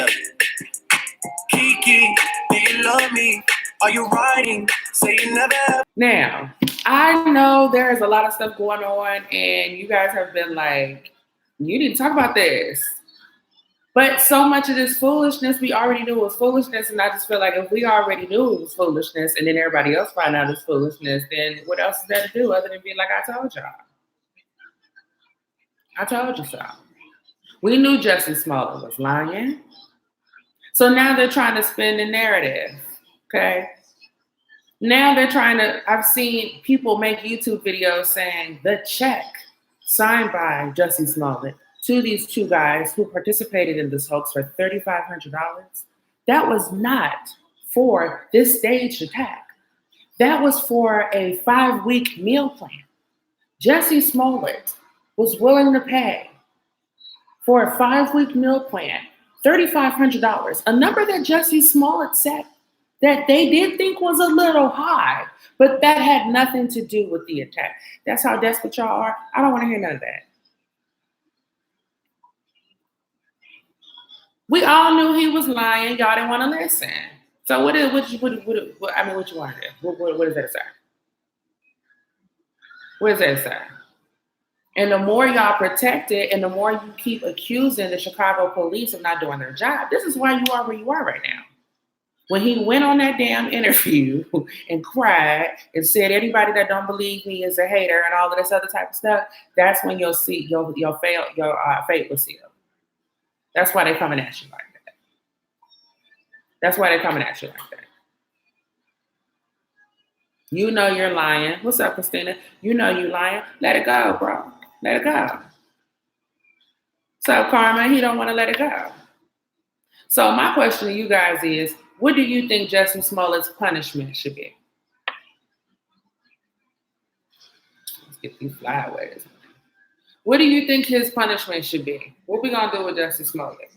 Yeah. Kiki, do you love me? Are you riding? Say you never have. Now, I know there's a lot of stuff going on, and you guys have been like, you need to talk about this. But so much of this foolishness, we already knew it was foolishness, and I just feel like if we already knew it was foolishness, and then everybody else find out it's foolishness, then what else is there to do other than be like, I told y'all. I told you so. We knew Jussie Smollett was lying. So now they're trying to spin the narrative, okay? Now they're trying to, I've seen people make YouTube videos saying the check signed by Jussie Smollett to these two guys who participated in this hoax for $3,500. That was not for this staged attack. That was for a 5-week meal plan. Jussie Smollett was willing to pay for a 5-week meal plan, $3,500, a number that Jussie Smollett said that they did think was a little high, but that had nothing to do with the attack. That's how desperate y'all are. I don't want to hear none of that. We all knew he was lying. Y'all didn't want to listen. So what you want to do? What does that say? What does that say? And the more y'all protect it and the more you keep accusing the Chicago police of not doing their job, this is why you are where you are right now. When he went on that damn interview and cried and said anybody that don't believe me is a hater and all of this other type of stuff, that's when you'll see your fate will seal. That's why they're coming at you like that. That's why they're coming at you like that. You know you're lying. What's up, Christina? You know you lying. Let it go, bro. Let it go. So, Karma, he don't want to let it go. So my question to you guys is, what do you think Jussie Smollett's punishment should be? Let's get these flyaways. What do you think his punishment should be? What we gonna do with Jussie Smollett?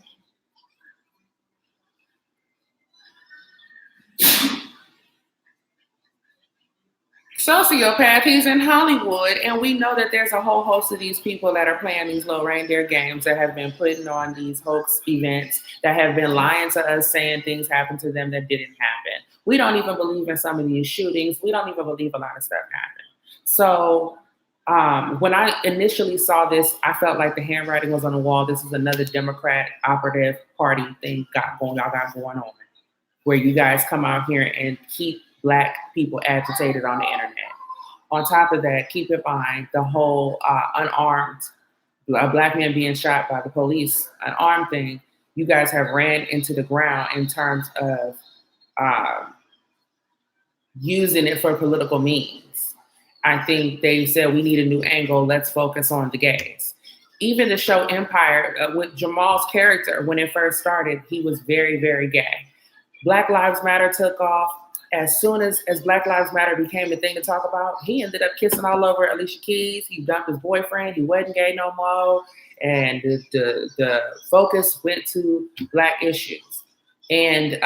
Sociopath, he's in Hollywood, and we know that there's a whole host of these people that are playing these little reindeer games that have been putting on these hoax events, that have been lying to us, saying things happened to them that didn't happen. We don't even believe in some of these shootings. We don't even believe a lot of stuff happened. So when I initially saw this, I felt like the handwriting was on the wall. This is another Democrat operative party thing y'all got going on, where you guys come out here and keep Black people agitated on the internet. On top of that, keep in mind the whole unarmed Black man being shot by the police, unarmed thing. You guys have ran into the ground in terms of using it for political means. I think they said we need a new angle. Let's focus on the gays. Even the show Empire, with Jamal's character, when it first started, he was very, very gay. Black Lives Matter took off. As soon as Black Lives Matter became the thing to talk about, he ended up kissing all over Alicia Keys. He dumped his boyfriend. He wasn't gay no more. And the focus went to Black issues. And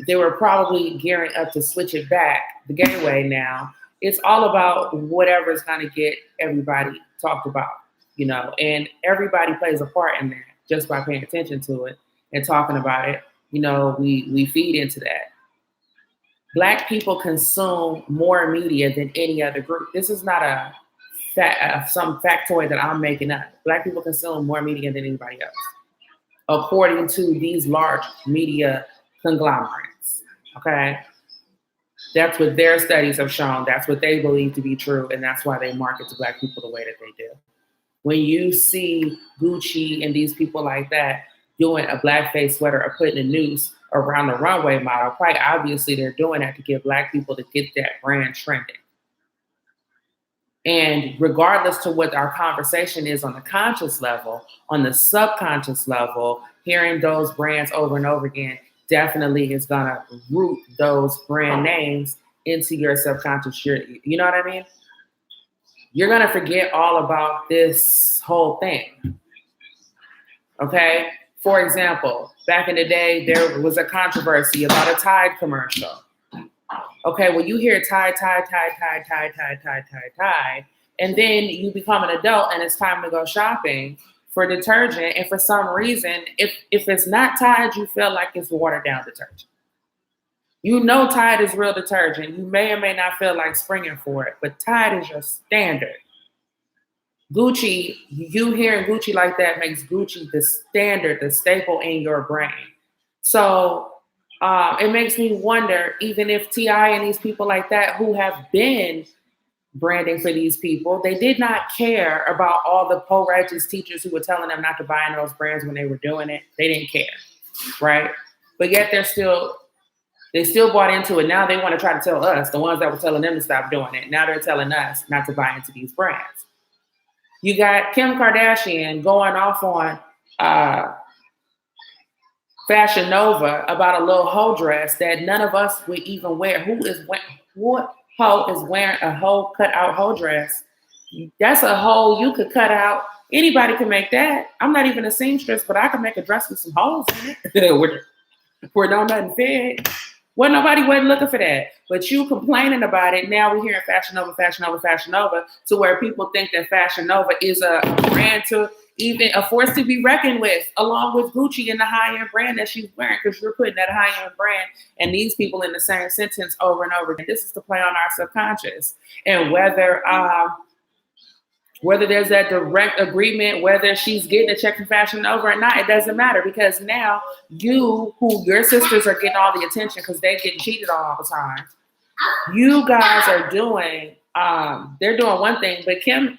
they were probably gearing up to switch it back the gay way now. It's all about whatever's going to get everybody talked about, you know, and everybody plays a part in that just by paying attention to it and talking about it. You know, we feed into that. Black people consume more media than any other group. This is not some factoid that I'm making up. Black people consume more media than anybody else, according to these large media conglomerates, okay? That's what their studies have shown. That's what they believe to be true, and that's why they market to Black people the way that they do. When you see Gucci and these people like that doing a blackface sweater or putting a noose around the runway model, quite obviously they're doing that to get Black people to get that brand trending. And regardless to what our conversation is on the conscious level, on the subconscious level, hearing those brands over and over again definitely is gonna root those brand names into your subconscious. You know what I mean? You're gonna forget all about this whole thing, okay? For example, back in the day, there was a controversy about a Tide commercial. Okay, well, you hear Tide, and then you become an adult and it's time to go shopping for detergent, and for some reason, if it's not Tide, you feel like it's watered down detergent. You know Tide is real detergent. You may or may not feel like springing for it, but Tide is your standard. Gucci, you hearing Gucci like that makes Gucci the standard, the staple in your brain. So it makes me wonder, even if T.I. and these people like that who have been branding for these people, they did not care about all the po-righteous teachers who were telling them not to buy in those brands when they were doing it. They didn't care, right? But yet they still bought into it. Now they want to try to tell us, the ones that were telling them to stop doing it. Now they're telling us not to buy into these brands. You got Kim Kardashian going off on Fashion Nova about a little hoe dress that none of us would even wear. What hoe is wearing a hoe cut out hoe dress? That's a hoe you could cut out. Anybody can make that. I'm not even a seamstress, but I can make a dress with some holes in it where no nothing fit. Well, nobody wasn't looking for that. But you complaining about it. Now we're hearing Fashion Nova, Fashion Nova, Fashion Nova, to where people think that Fashion Nova is a brand to even a force to be reckoned with, along with Gucci and the high-end brand that she's wearing, because you're putting that high-end brand and these people in the same sentence over and over again. This is to play on our subconscious. And whether there's that direct agreement, whether she's getting a check from Fashion Nova or not, it doesn't matter, because now your sisters are getting all the attention because they get cheated on all the time. You guys are doing, they're doing one thing, but Kim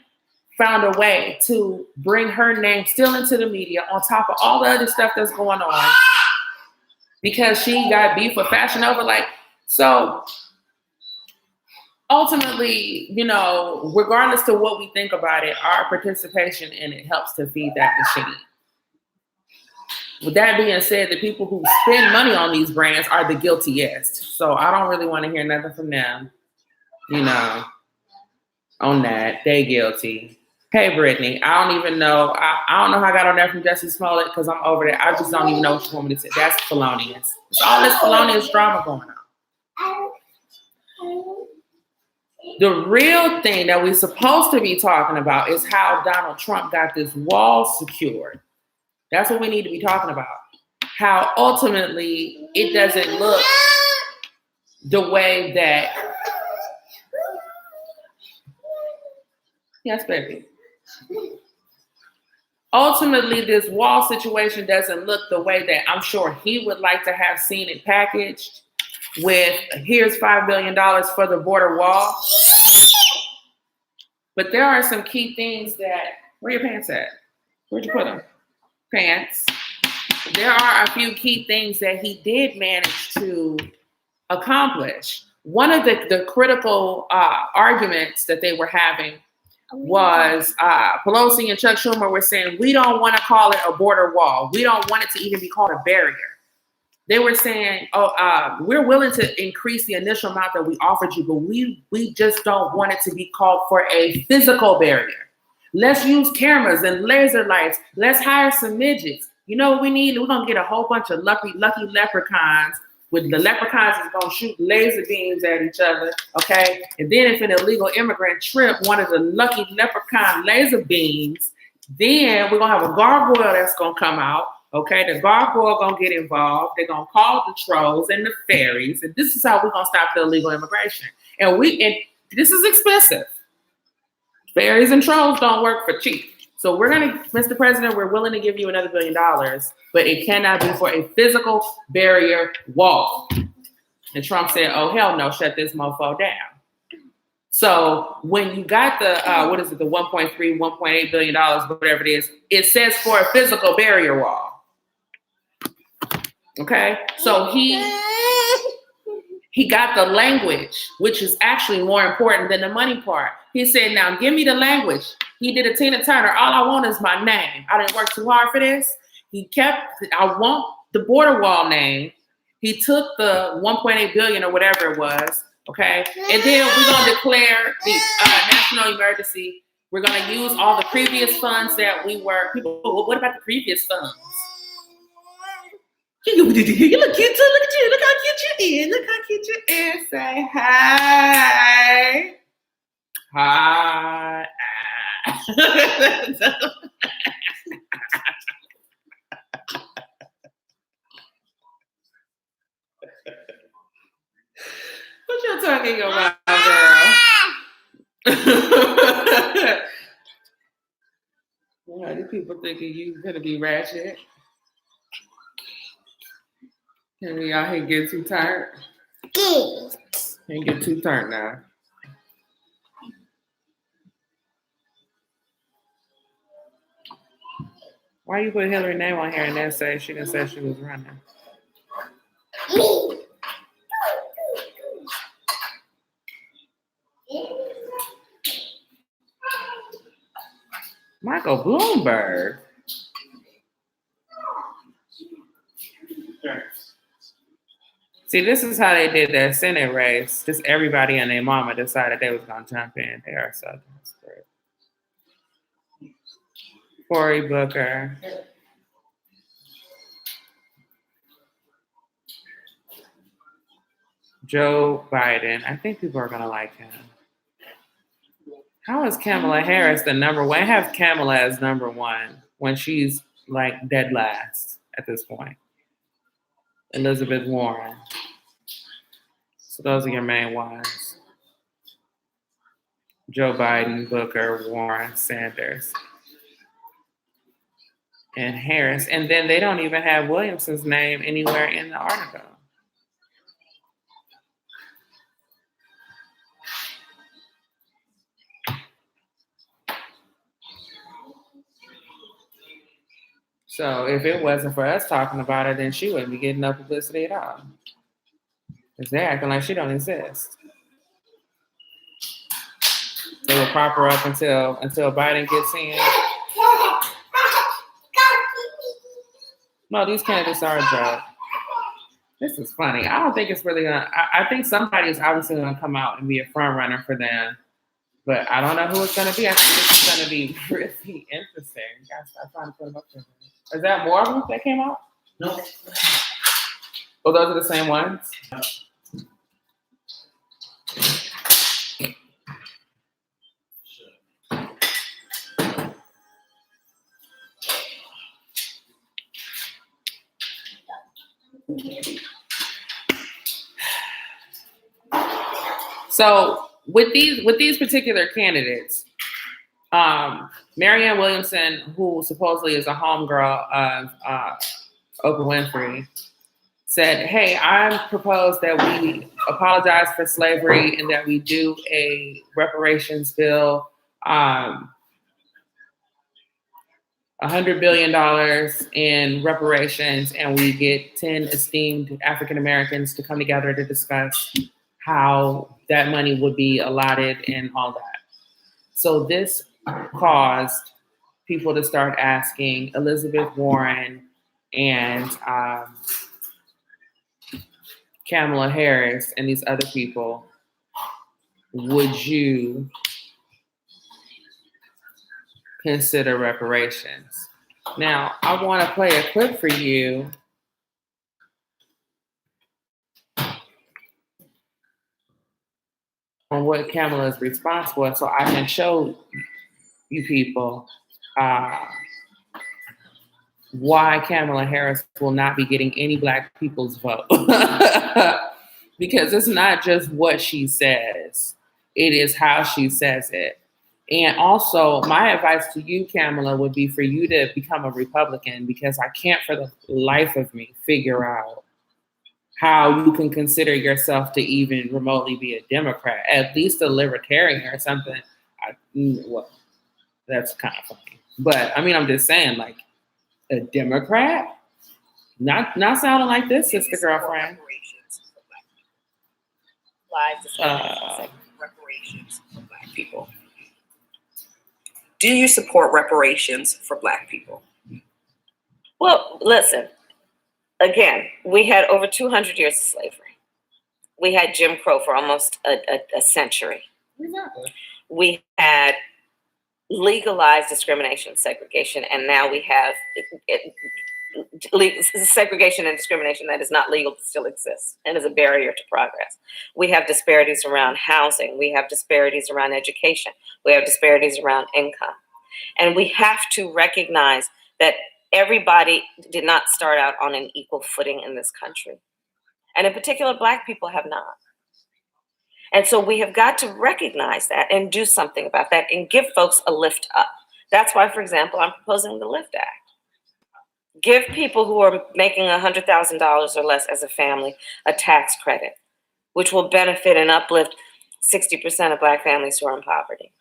found a way to bring her name still into the media on top of all the other stuff that's going on because she got beef with Fashion Nova. So ultimately, regardless to what we think about it, our participation in it helps to feed that machine. With that being said, the people who spend money on these brands are the guiltiest. So I don't really want to hear nothing from them, on that. They guilty. Hey, Brittany, I don't even know. I don't know how I got on there from Jussie Smollett because I'm over there. I just don't even know what you want me to say. That's felonious. It's all this felonious drama going on. The real thing that we're supposed to be talking about is how Donald Trump got this wall secured. That's what we need to be talking about. How ultimately it doesn't look the way that... Yes, baby. Ultimately, this wall situation doesn't look the way that I'm sure he would like to have seen it packaged with, here's $5 billion for the border wall. But there are some key things that, where your pants at? Where'd you put them? Pants. There are a few key things that he did manage to accomplish. One of the critical arguments that they were having was Pelosi and Chuck Schumer were saying, we don't want to call it a border wall. We don't want it to even be called a barrier. They were saying, we're willing to increase the initial amount that we offered you, but we just don't want it to be called for a physical barrier. Let's use cameras and laser lights. Let's hire some midgets. You know what we need? We're going to get a whole bunch of lucky leprechauns. With the leprechauns is going to shoot laser beams at each other, okay? And then if an illegal immigrant trip one of the lucky leprechaun laser beams, then we're going to have a gargoyle that's going to come out, okay? The gargoyle going to get involved. They're going to call the trolls and the fairies. And this is how we're going to stop the illegal immigration. And this is expensive. Fairies and trolls don't work for cheap. So we're going to, Mr. President, we're willing to give you another $1 billion, but it cannot be for a physical barrier wall. And Trump said, oh, hell no, shut this mofo down. So when you got the, the 1.3, $1.8 billion, whatever it is, it says for a physical barrier wall. Okay? So he got the language, which is actually more important than the money part. He said, now give me the language. He did a Tina Turner. All I want is my name. I didn't work too hard for this. He kept, I want the border wall name. He took the 1.8 billion or whatever it was. Okay. And then we're going to declare the national emergency. We're going to use all the previous funds that people, what about the previous funds? You look cute too. Look at you. Look how cute you is. Look how cute you is. Say hi. Hi. in your mouth, girl. Why do people thinking you gonna be ratchet? Can we out here get too tired? Can't get too tired now. Why you put Hillary's name on here and then say she didn't say she was running? Michael Bloomberg. See, this is how they did that Senate race. Just everybody and their mama decided they was gonna jump in. They are so desperate. Cory Booker. Joe Biden. I think people are gonna like him. How is Kamala Harris the number one? I have Kamala as number one when she's like dead last at this point. Elizabeth Warren. So those are your main ones. Joe Biden, Booker, Warren, Sanders, and Harris. And then they don't even have Williamson's name anywhere in the article. So if it wasn't for us talking about it, then she wouldn't be getting no publicity at all. Because they're acting like she don't exist. They will prop her up until Biden gets in. No, these candidates are a joke. This is funny. I don't think it's really gonna. I think somebody is obviously gonna come out and be a front runner for them, but I don't know who it's gonna be. I think this is gonna be really interesting. You gotta start trying to put them up there. Is that more of them that came out? No. Oh, those are the same ones? So with these particular candidates, Marianne Williamson, who supposedly is a homegirl of Oprah Winfrey, said, "Hey, I propose that we apologize for slavery and that we do a reparations bill, $100 billion in reparations, and we get 10 esteemed African Americans to come together to discuss how that money would be allotted and all that." So this caused people to start asking Elizabeth Warren and Kamala Harris and these other people, would you consider reparations? Now, I want to play a clip for you on what Kamala's response was so I can show you people why Kamala Harris will not be getting any Black people's vote. Because it's not just what she says, it is how she says it. And also, my advice to you, Kamala, would be for you to become a Republican, because I can't for the life of me figure out how you can consider yourself to even remotely be a Democrat, at least a libertarian or something. Well, that's kind of funny. But I mean, I'm just saying, like, a Democrat? Not sounding like this, sister girlfriend. Reparations for Black people. Do you support reparations for Black people? Well, listen. Again, we had over 200 years of slavery. We had Jim Crow for almost a century. Exactly. We had legalized discrimination, segregation, and now we have segregation and discrimination that is not legal but still exists and is a barrier to progress. We have disparities around housing. We have disparities around education. We have disparities around income. And we have to recognize that everybody did not start out on an equal footing in this country. And in particular, Black people have not. And so we have got to recognize that and do something about that and give folks a lift up. That's why, for example, I'm proposing the Lift Act. Give people who are making $100,000 or less as a family a tax credit, which will benefit and uplift 60% of Black families who are in poverty.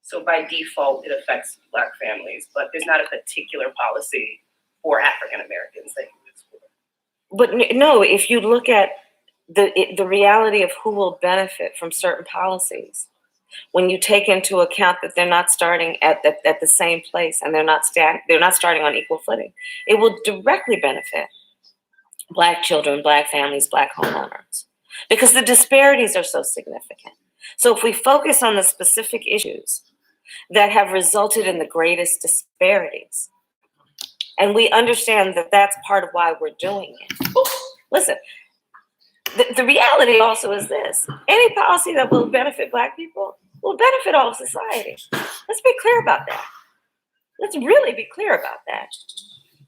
So by default, it affects Black families, but there's not a particular policy for African Americans that you explore. But no, if you look at the reality of who will benefit from certain policies, when you take into account that they're not starting at the same place and they're not starting on equal footing, it will directly benefit Black children, Black families, Black homeowners, because the disparities are so significant. So if we focus on the specific issues that have resulted in the greatest disparities, and we understand that that's part of why we're doing it. Listen, the reality also is this: any policy that will benefit Black people will benefit all of society. Let's be clear about that. Let's really be clear about that.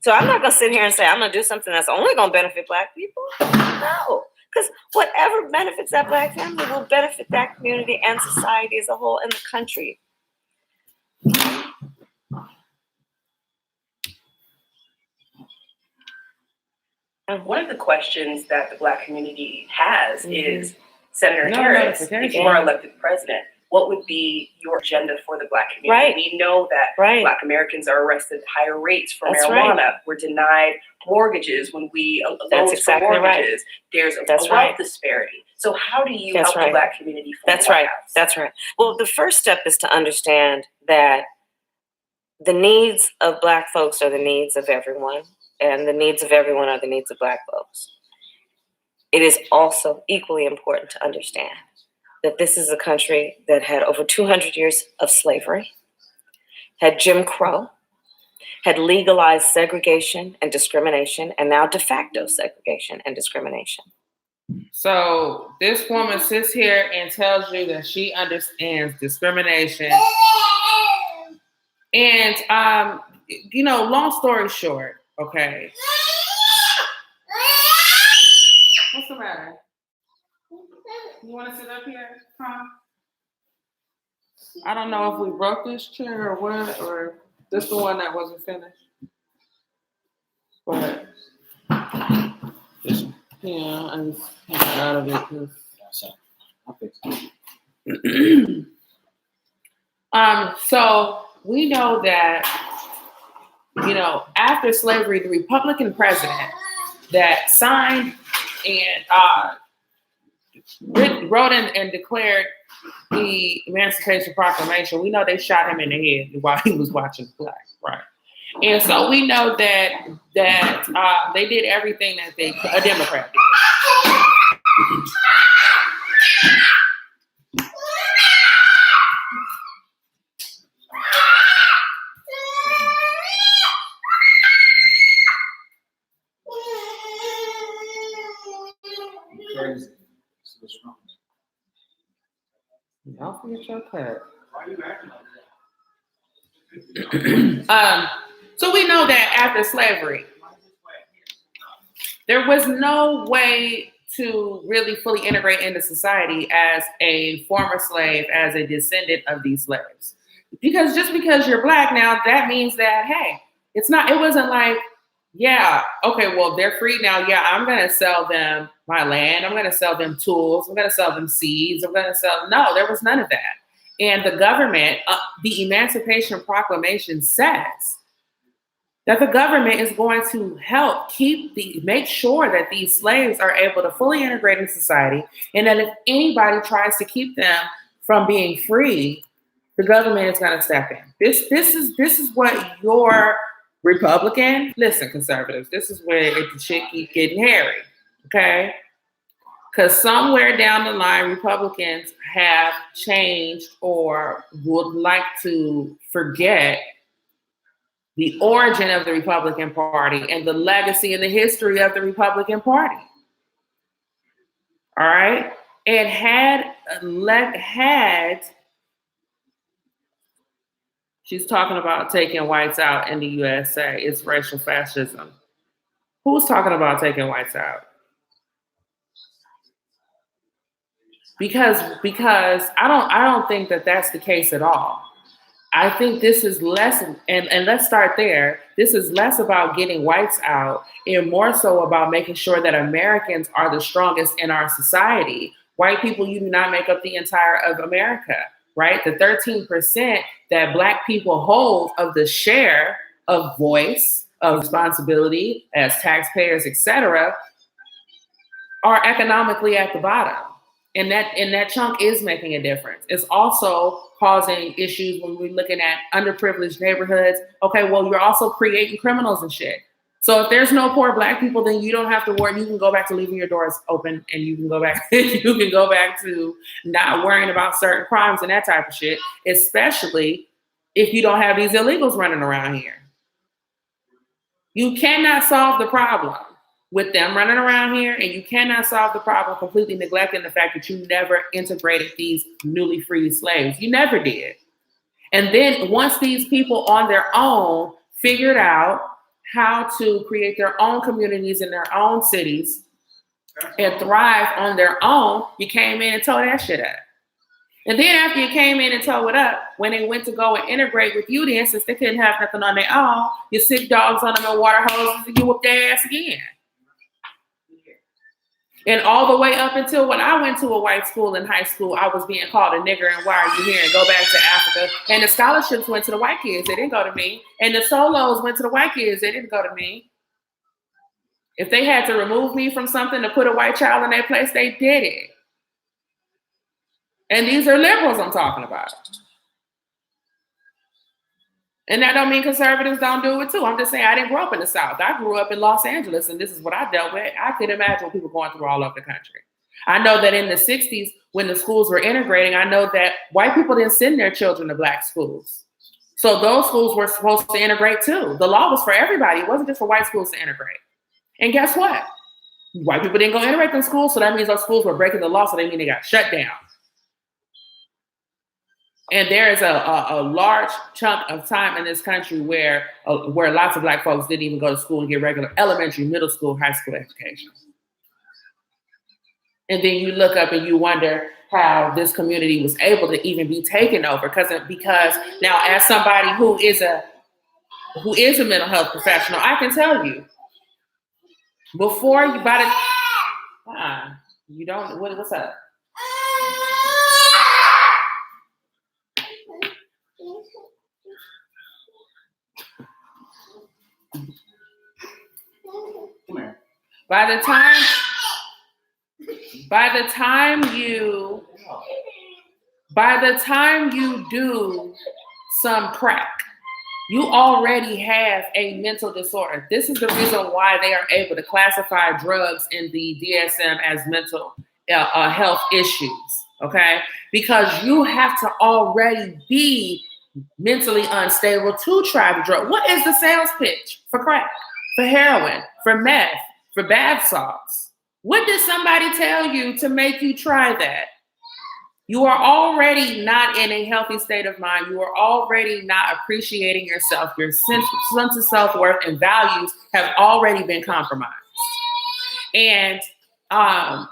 So I'm not going to sit here and say I'm going to do something that's only going to benefit Black people. No, because whatever benefits that Black family will benefit that community and society as a whole and the country. One of the questions that the Black community has is, Senator Harris, if you are elected president, what would be your agenda for the Black community? Right. We know that Black Americans are arrested at higher rates for marijuana. Right. We're denied mortgages when we loans exactly for mortgages. Right. There's a wealth disparity. So how do you help the Black community? That's right. That's right. Well, the first step is to understand that the needs of Black folks are the needs of everyone, and the needs of everyone are the needs of Black folks. It is also equally important to understand that this is a country that had over 200 years of slavery, had Jim Crow, had legalized segregation and discrimination, and now de facto segregation and discrimination. So this woman sits here and tells you that she understands discrimination. And, long story short, okay. What's the matter? You want to sit up here? Huh? I don't know if we broke this chair or what, or this the one that wasn't finished. But yeah, I just got out of it. So we know that, after slavery, the Republican president that signed and wrote and declared the Emancipation Proclamation, we know they shot him in the head while he was watching the flag, right? And so we know that they did everything that a Democrat did. Don't forget your cut. So we know that after slavery, there was no way to really fully integrate into society as a former slave, as a descendant of these slaves. Because just because you're Black now, that means that, hey, it wasn't like, yeah, okay, well, they're free now. Yeah, I'm going to sell them my land. I'm going to sell them tools. I'm going to sell them seeds. No, there was none of that. And the government, the Emancipation Proclamation says that the government is going to help make sure that these slaves are able to fully integrate in society. And that if anybody tries to keep them from being free, the government is going to step in. This is what your Republican, listen, conservatives, this is where the shit keep getting hairy, okay? Because somewhere down the line, Republicans have changed or would like to forget the origin of the Republican Party and the legacy and the history of the Republican Party. All right? It had she's talking about taking whites out in the USA. It's racial fascism. Who's talking about taking whites out? because I don't think that that's the case at all. I think this is less, and let's start there. This is less about getting whites out and more so about making sure that Americans are the strongest in our society. White people, you do not make up the entire of America, right? The 13% that Black people hold of the share of voice, of responsibility as taxpayers, etc., are economically at the bottom. And that chunk is making a difference. It's also causing issues when we're looking at underprivileged neighborhoods. Okay, well, you're also creating criminals and shit. So if there's no poor Black people, then you don't have to worry. You can go back to leaving your doors open, and you can go back to not worrying about certain crimes and that type of shit, especially if you don't have these illegals running around here. You cannot solve the problem with them running around here, and you cannot solve the problem completely neglecting the fact that you never integrated these newly freed slaves. You never did. And then once these people on their own figured out how to create their own communities in their own cities and thrive on their own, you came in and tore that shit up. And then after you came in and tore it up, when they went to go and integrate with you, then since they couldn't have nothing on their own, you sick dogs on them and water hoses and you whoop their ass again. And all the way up until when I went to a white school in high school, I was being called a nigger and why are you here and go back to Africa. And the scholarships went to the white kids. They didn't go to me. And the solos went to the white kids. They didn't go to me. If they had to remove me from something to put a white child in their place, they did it. And these are liberals I'm talking about. And that don't mean conservatives don't do it too. I'm just saying I didn't grow up in the South. I grew up in Los Angeles, and this is what I dealt with. I could imagine what people going through all over the country. I know that in the 60s, when the schools were integrating, I know that white people didn't send their children to Black schools. So those schools were supposed to integrate too. The law was for everybody. It wasn't just for white schools to integrate. And guess what? White people didn't go integrate in schools, so that means those schools were breaking the law, so they mean they got shut down. And there is a large chunk of time in this country where lots of Black folks didn't even go to school and get regular elementary, middle school, high school education. And then you look up and you wonder how this community was able to even be taken over. Because now, as somebody who is a mental health professional, I can tell you, before you you don't, what's up? By the time you do some crack, you already have a mental disorder. This is the reason why they are able to classify drugs in the DSM as mental health issues, okay? Because you have to already be mentally unstable to try the drug. What is the sales pitch for crack, for heroin, for meth, for bath salts? What did somebody tell you to make you try that? You are already not in a healthy state of mind. You are already not appreciating yourself. Your sense of self-worth and values have already been compromised. And come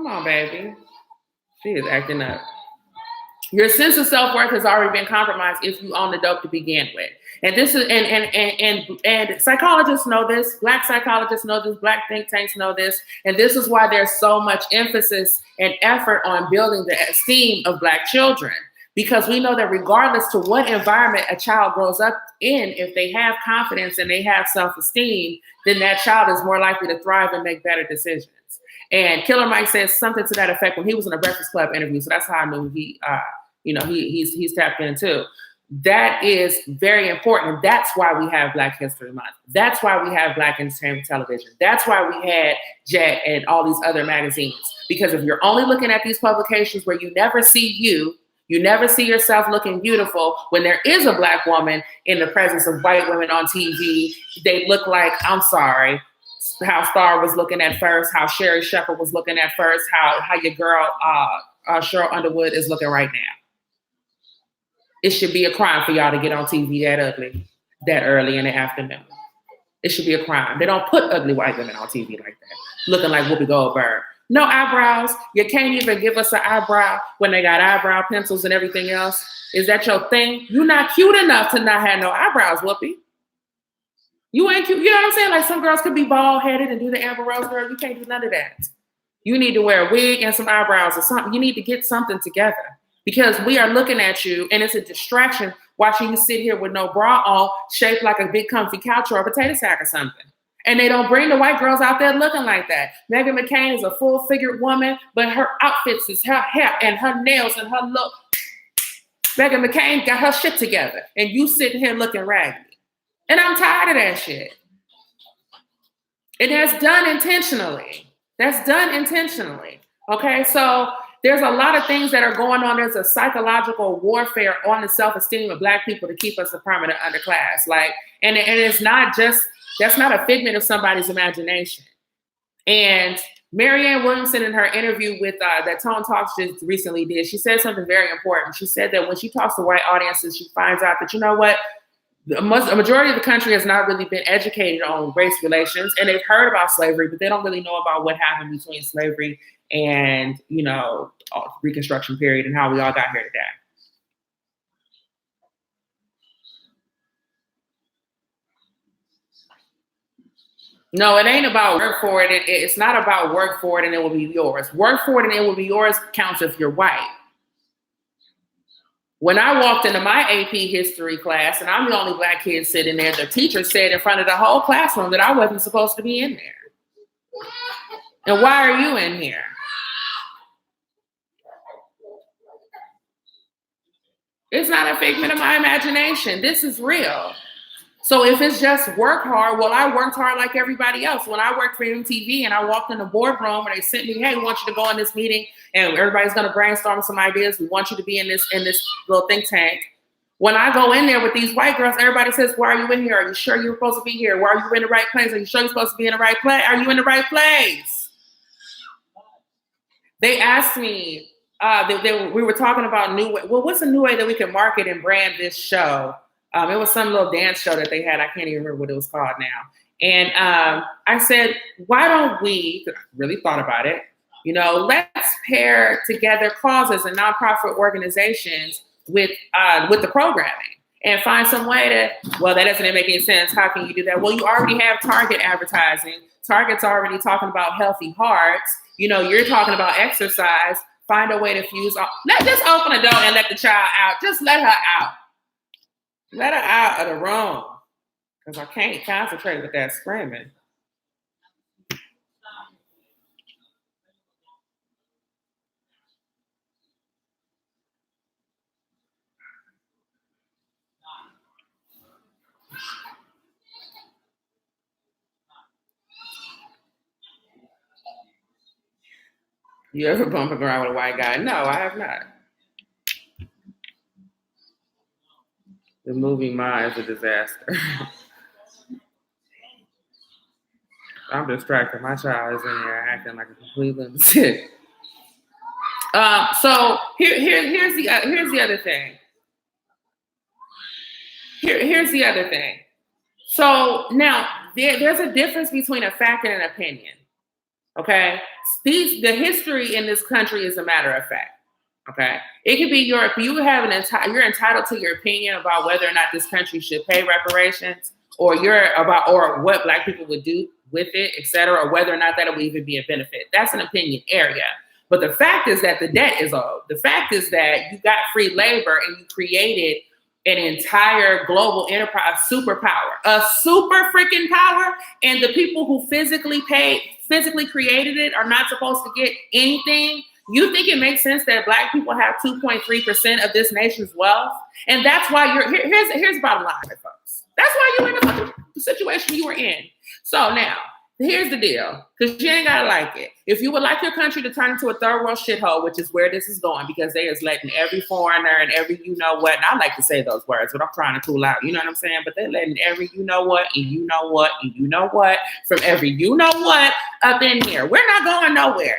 on, baby. She is acting up. Your sense of self-worth has already been compromised if you own the dope to begin with. And this is and psychologists know this, Black psychologists know this, Black think tanks know this, and this is why there's so much emphasis and effort on building the esteem of Black children. Because we know that regardless to what environment a child grows up in, if they have confidence and they have self-esteem, then that child is more likely to thrive and make better decisions. And Killer Mike says something to that effect when he was in a Breakfast Club interview. So that's how I knew he's tapped in too. That is very important. That's why we have Black History Month. That's why we have Black Entertainment Television. That's why we had Jet and all these other magazines. Because if you're only looking at these publications where you never see you never see yourself looking beautiful, when there is a Black woman in the presence of white women on TV, they look like, I'm sorry, how Star was looking at first, how Sherry Shepherd was looking at first, how your girl Cheryl Underwood is looking right now. It should be a crime for y'all to get on TV that ugly, that early in the afternoon. It should be a crime. They don't put ugly white women on TV like that, looking like Whoopi Goldberg. No eyebrows. You can't even give us an eyebrow when they got eyebrow pencils and everything else. Is that your thing? You're not cute enough to not have no eyebrows, Whoopi. You ain't cute. You know what I'm saying? Like some girls could be bald-headed and do the Amber Rose girl. You can't do none of that. You need to wear a wig and some eyebrows or something. You need to get something together because we are looking at you and it's a distraction watching you sit here with no bra on, shaped like a big comfy couch or a potato sack or something. And they don't bring the white girls out there looking like that. Meghan McCain is a full-figured woman, but her outfits is her hair and her nails and her look. Meghan McCain got her shit together and you sitting here looking raggedy. And I'm tired of that shit. It has done intentionally. That's done intentionally. Okay, so there's a lot of things that are going on. There's a psychological warfare on the self-esteem of Black people to keep us a permanent underclass. Like, and it's not just, that's not a figment of somebody's imagination. And Marianne Williamson in her interview with that Tone Talks just recently did, she said something very important. She said that when she talks to white audiences, she finds out that, you know what, a majority of the country has not really been educated on race relations, and they've heard about slavery, but they don't really know about what happened between slavery and, you know, Reconstruction period and how we all got here today. No, it ain't about work for it. It's not about work for it and it will be yours. Work for it and it will be yours counts if you're white. When I walked into my AP history class, and I'm the only Black kid sitting there, the teacher said in front of the whole classroom that I wasn't supposed to be in there. And why are you in here? It's not a figment of my imagination. This is real. So if it's just work hard, well, I worked hard like everybody else. When I worked for MTV and I walked in the boardroom and they sent me, hey, we want you to go in this meeting and everybody's going to brainstorm some ideas. We want you to be in this little think tank. When I go in there with these white girls, everybody says, why are you in here? Are you sure you're supposed to be here? Why are you in the right place? Are you sure you're supposed to be in the right place? Are you in the right place? They asked me, we were talking about new way. Well, what's a new way that we can market and brand this show? It was some little dance show that they had. I can't even remember what it was called now. And I said, why don't we, I really thought about it, you know, let's pair together causes and nonprofit organizations with the programming and find some way to, well, that doesn't make any sense. How can you do that? Well, you already have Target advertising. Target's already talking about healthy hearts. You know, you're talking about exercise. Find a way to fuse all. Let's just open the door and let the child out. Just let her out. Let her out of the room, because I can't concentrate with that screaming. You ever bump around with a white guy? No, I have not. The movie Ma is a disaster. I'm distracted. My child is in there acting like a complete lunatic. So here's the other thing. Here's the other thing. So now there's a difference between a fact and an opinion. Okay, the history in this country is a matter of fact. Okay, it could be you're entitled to your opinion about whether or not this country should pay reparations, or or what Black people would do with it, et cetera, or whether or not that will even be a benefit. That's an opinion area. But the fact is that the debt is owed. The fact is that you got free labor and you created an entire global enterprise, a super freaking power, and the people who physically created it are not supposed to get anything. You think it makes sense that Black people have 2.3% of this nation's wealth? And that's why here's the bottom line, folks. That's why you're in the fucking situation you were in. So now, here's the deal, because you ain't gotta like it. If you would like your country to turn into a third world shithole, which is where this is going, because they is letting every foreigner and every you know what, and I like to say those words, but I'm trying to cool out, you know what I'm saying? But they're letting every you know what, and you know what, and you know what, from every you know what up in here. We're not going nowhere,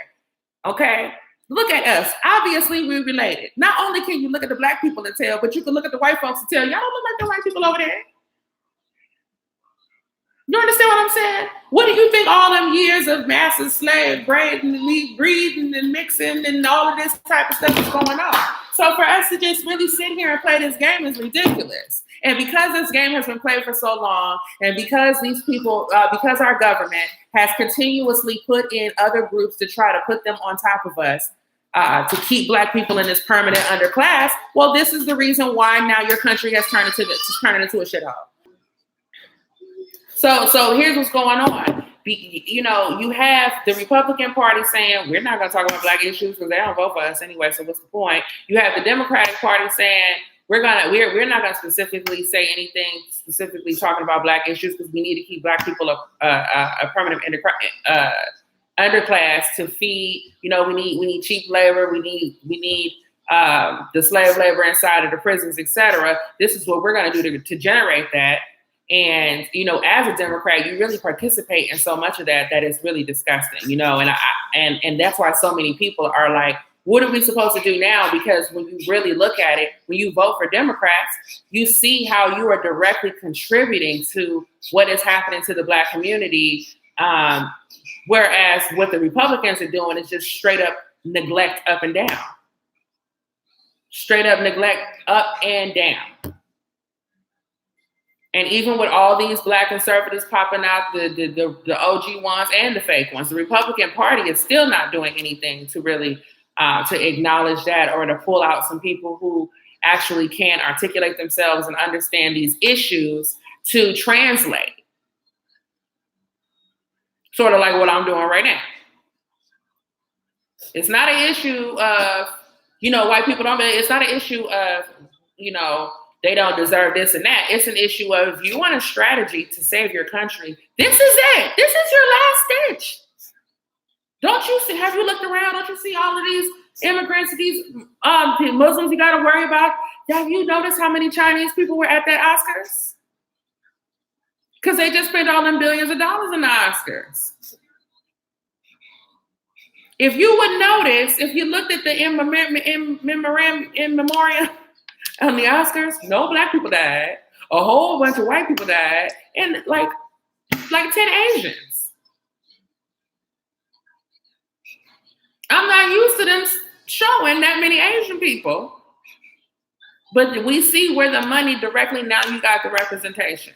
okay? Look at us. Obviously, we're related. Not only can you look at the Black people and tell, but you can look at the white folks and tell, y'all don't look like the white people over there. You understand what I'm saying? What do you think all them years of massive slave breeding and mixing and all of this type of stuff is going on? So for us to just really sit here and play this game is ridiculous. And because this game has been played for so long, and because these people, because our government has continuously put in other groups to try to put them on top of us, to keep Black people in this permanent underclass, well, this is the reason why now your country has turned into a shithole. So here's what's going on. You know, you have the Republican Party saying, we're not going to talk about Black issues because they don't vote for us anyway, so what's the point? You have the Democratic Party saying, we're not going to specifically say anything specifically talking about Black issues because we need to keep Black people a permanent underclass to feed. You know, we need cheap labor. We need the slave labor inside of the prisons, etc. This is what we're going to do to generate that. And, you know, as a Democrat, you really participate in so much of that is really disgusting, you know, and that's why so many people are like, what are we supposed to do now? Because when you really look at it, when you vote for Democrats, you see how you are directly contributing to what is happening to the Black community. Whereas what the Republicans are doing is just straight up neglect up and down. Straight up neglect up and down. And even with all these Black conservatives popping out, the OG ones and the fake ones, the Republican Party is still not doing anything to really to acknowledge that or to pull out some people who actually can articulate themselves and understand these issues to translate. Sort of like what I'm doing right now. It's not an issue of, you know, white people don't, it's not an issue of, you know, they don't deserve this and that. It's an issue of, if you want a strategy to save your country, this is it. This is your last ditch. Don't you see, have you looked around? Don't you see all of these immigrants, these Muslims you got to worry about? Have you noticed how many Chinese people were at that Oscars? Because they just spent all them billions of dollars in the Oscars. If you would notice, if you looked at the in memoriam on the Oscars, no Black people died. A whole bunch of white people died, and like 10 Asians. I'm not used to them showing that many Asian people, but we see where the money directly, now you got the representation.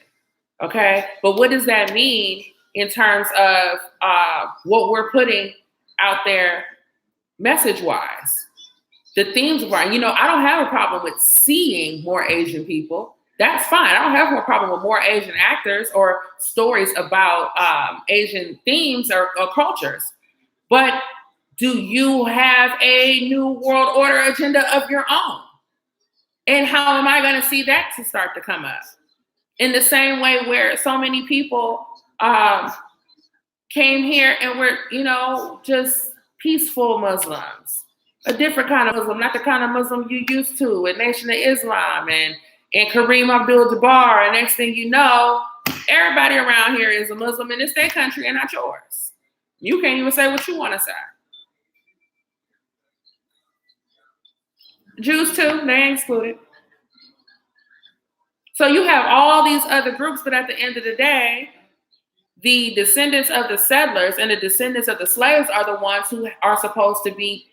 Okay, but what does that mean in terms of what we're putting out there message-wise? The themes were, you know, I don't have a problem with seeing more Asian people. That's fine. I don't have a problem with more Asian actors or stories about Asian themes or cultures. But do you have a new world order agenda of your own? And how am I going to see that to start to come up? In the same way where so many people came here and were, you know, just peaceful Muslims, a different kind of Muslim, not the kind of Muslim you used to, a Nation of Islam and Kareem Abdul-Jabbar. And next thing you know, everybody around here is a Muslim and it's their country and not yours. You can't even say what you want to say. Jews too, they ain't excluded. So you have all these other groups, but at the end of the day, the descendants of the settlers and the descendants of the slaves are the ones who are supposed to be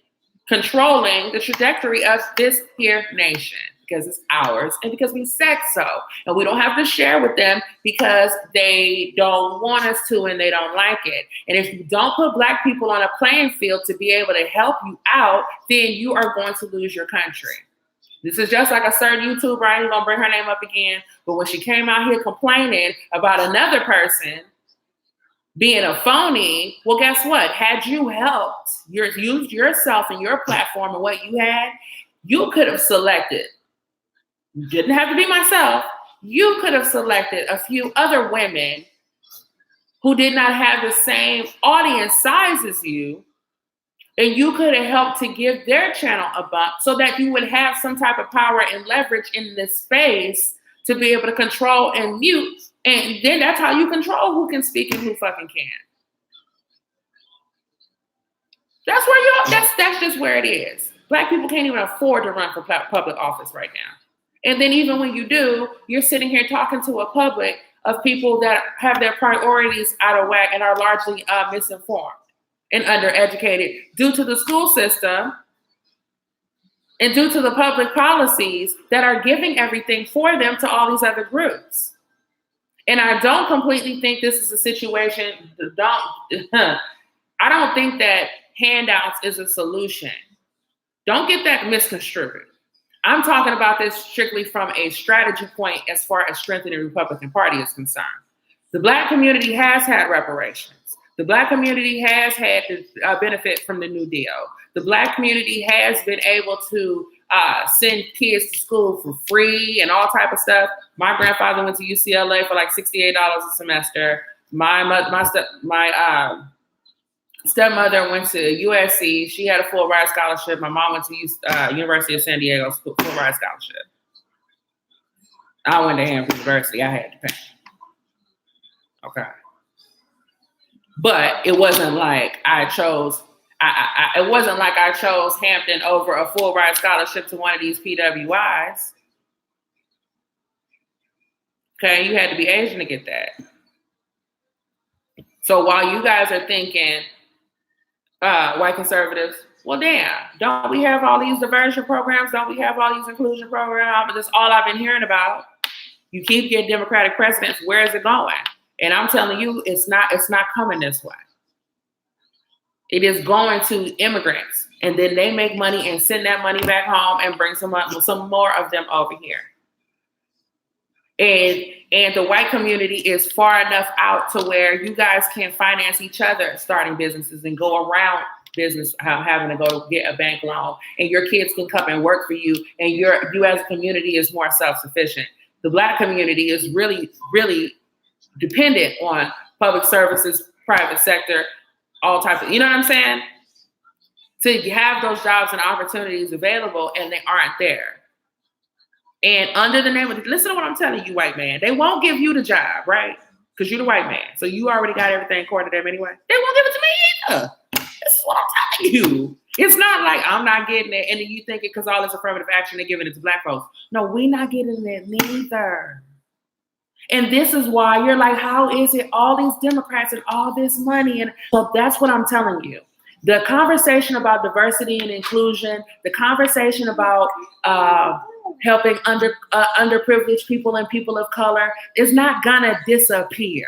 controlling the trajectory of this here nation, because it's ours and because we said so. And we don't have to share with them because they don't want us to and they don't like it. And if you don't put Black people on a playing field to be able to help you out, then you are going to lose your country. This is just like a certain YouTuber, I ain't gonna bring her name up again, but when she came out here complaining about another person being a phony, well, guess what? Had you helped, used yourself and your platform and what you had, you could have selected, didn't have to be myself, you could have selected a few other women who did not have the same audience size as you, and you could have helped to give their channel a bump so that you would have some type of power and leverage in this space to be able to control and mute. And then that's how you control who can speak and who fucking can't. That's where that's just where it is. Black people can't even afford to run for public office right now. And then even when you do, you're sitting here talking to a public of people that have their priorities out of whack and are largely misinformed and undereducated due to the school system and due to the public policies that are giving everything for them to all these other groups. And I don't completely think this is a situation, I don't think that handouts is a solution. Don't get that misconstrued. I'm talking about this strictly from a strategy point as far as strengthening the Republican Party is concerned. The Black community has had reparations. The Black community has had the benefit from the New Deal. The Black community has been able to send kids to school for free and all type of stuff. My grandfather went to UCLA for like $68 a semester. My stepmother went to USC. She had a full ride scholarship. My mom went to University of San Diego, full ride scholarship. I went to Hampton University. I had to pay. Okay. But it wasn't like I chose Hampton over a full ride scholarship to one of these PWIs. Okay, you had to be Asian to get that. So while you guys are thinking, white conservatives, well, damn, don't we have all these diversion programs? Don't we have all these inclusion programs? That's all I've been hearing about. You keep getting Democratic presidents. Where is it going? And I'm telling you, it's not coming this way. It is going to immigrants, and then they make money and send that money back home and bring some more of them over here. And the white community is far enough out to where you guys can finance each other starting businesses and go around business having to go get a bank loan, and your kids can come and work for you, and you as a community is more self-sufficient. The Black community is really, really dependent on public services, private sector, all types of, you know what I'm saying? To have those jobs and opportunities available, and they aren't there. And under the name of, listen to what I'm telling you, white man, they won't give you the job, right? Because you're the white man. So you already got everything according to them anyway. They won't give it to me either. This is what I'm telling you. It's not like I'm not getting it, and then you think it because all this affirmative action, they're giving it to Black folks. No, we're not getting it neither. And this is why you're like, how is it all these Democrats and all this money? And so that's what I'm telling you. The conversation about diversity and inclusion, the conversation about helping underprivileged people and people of color is not gonna disappear.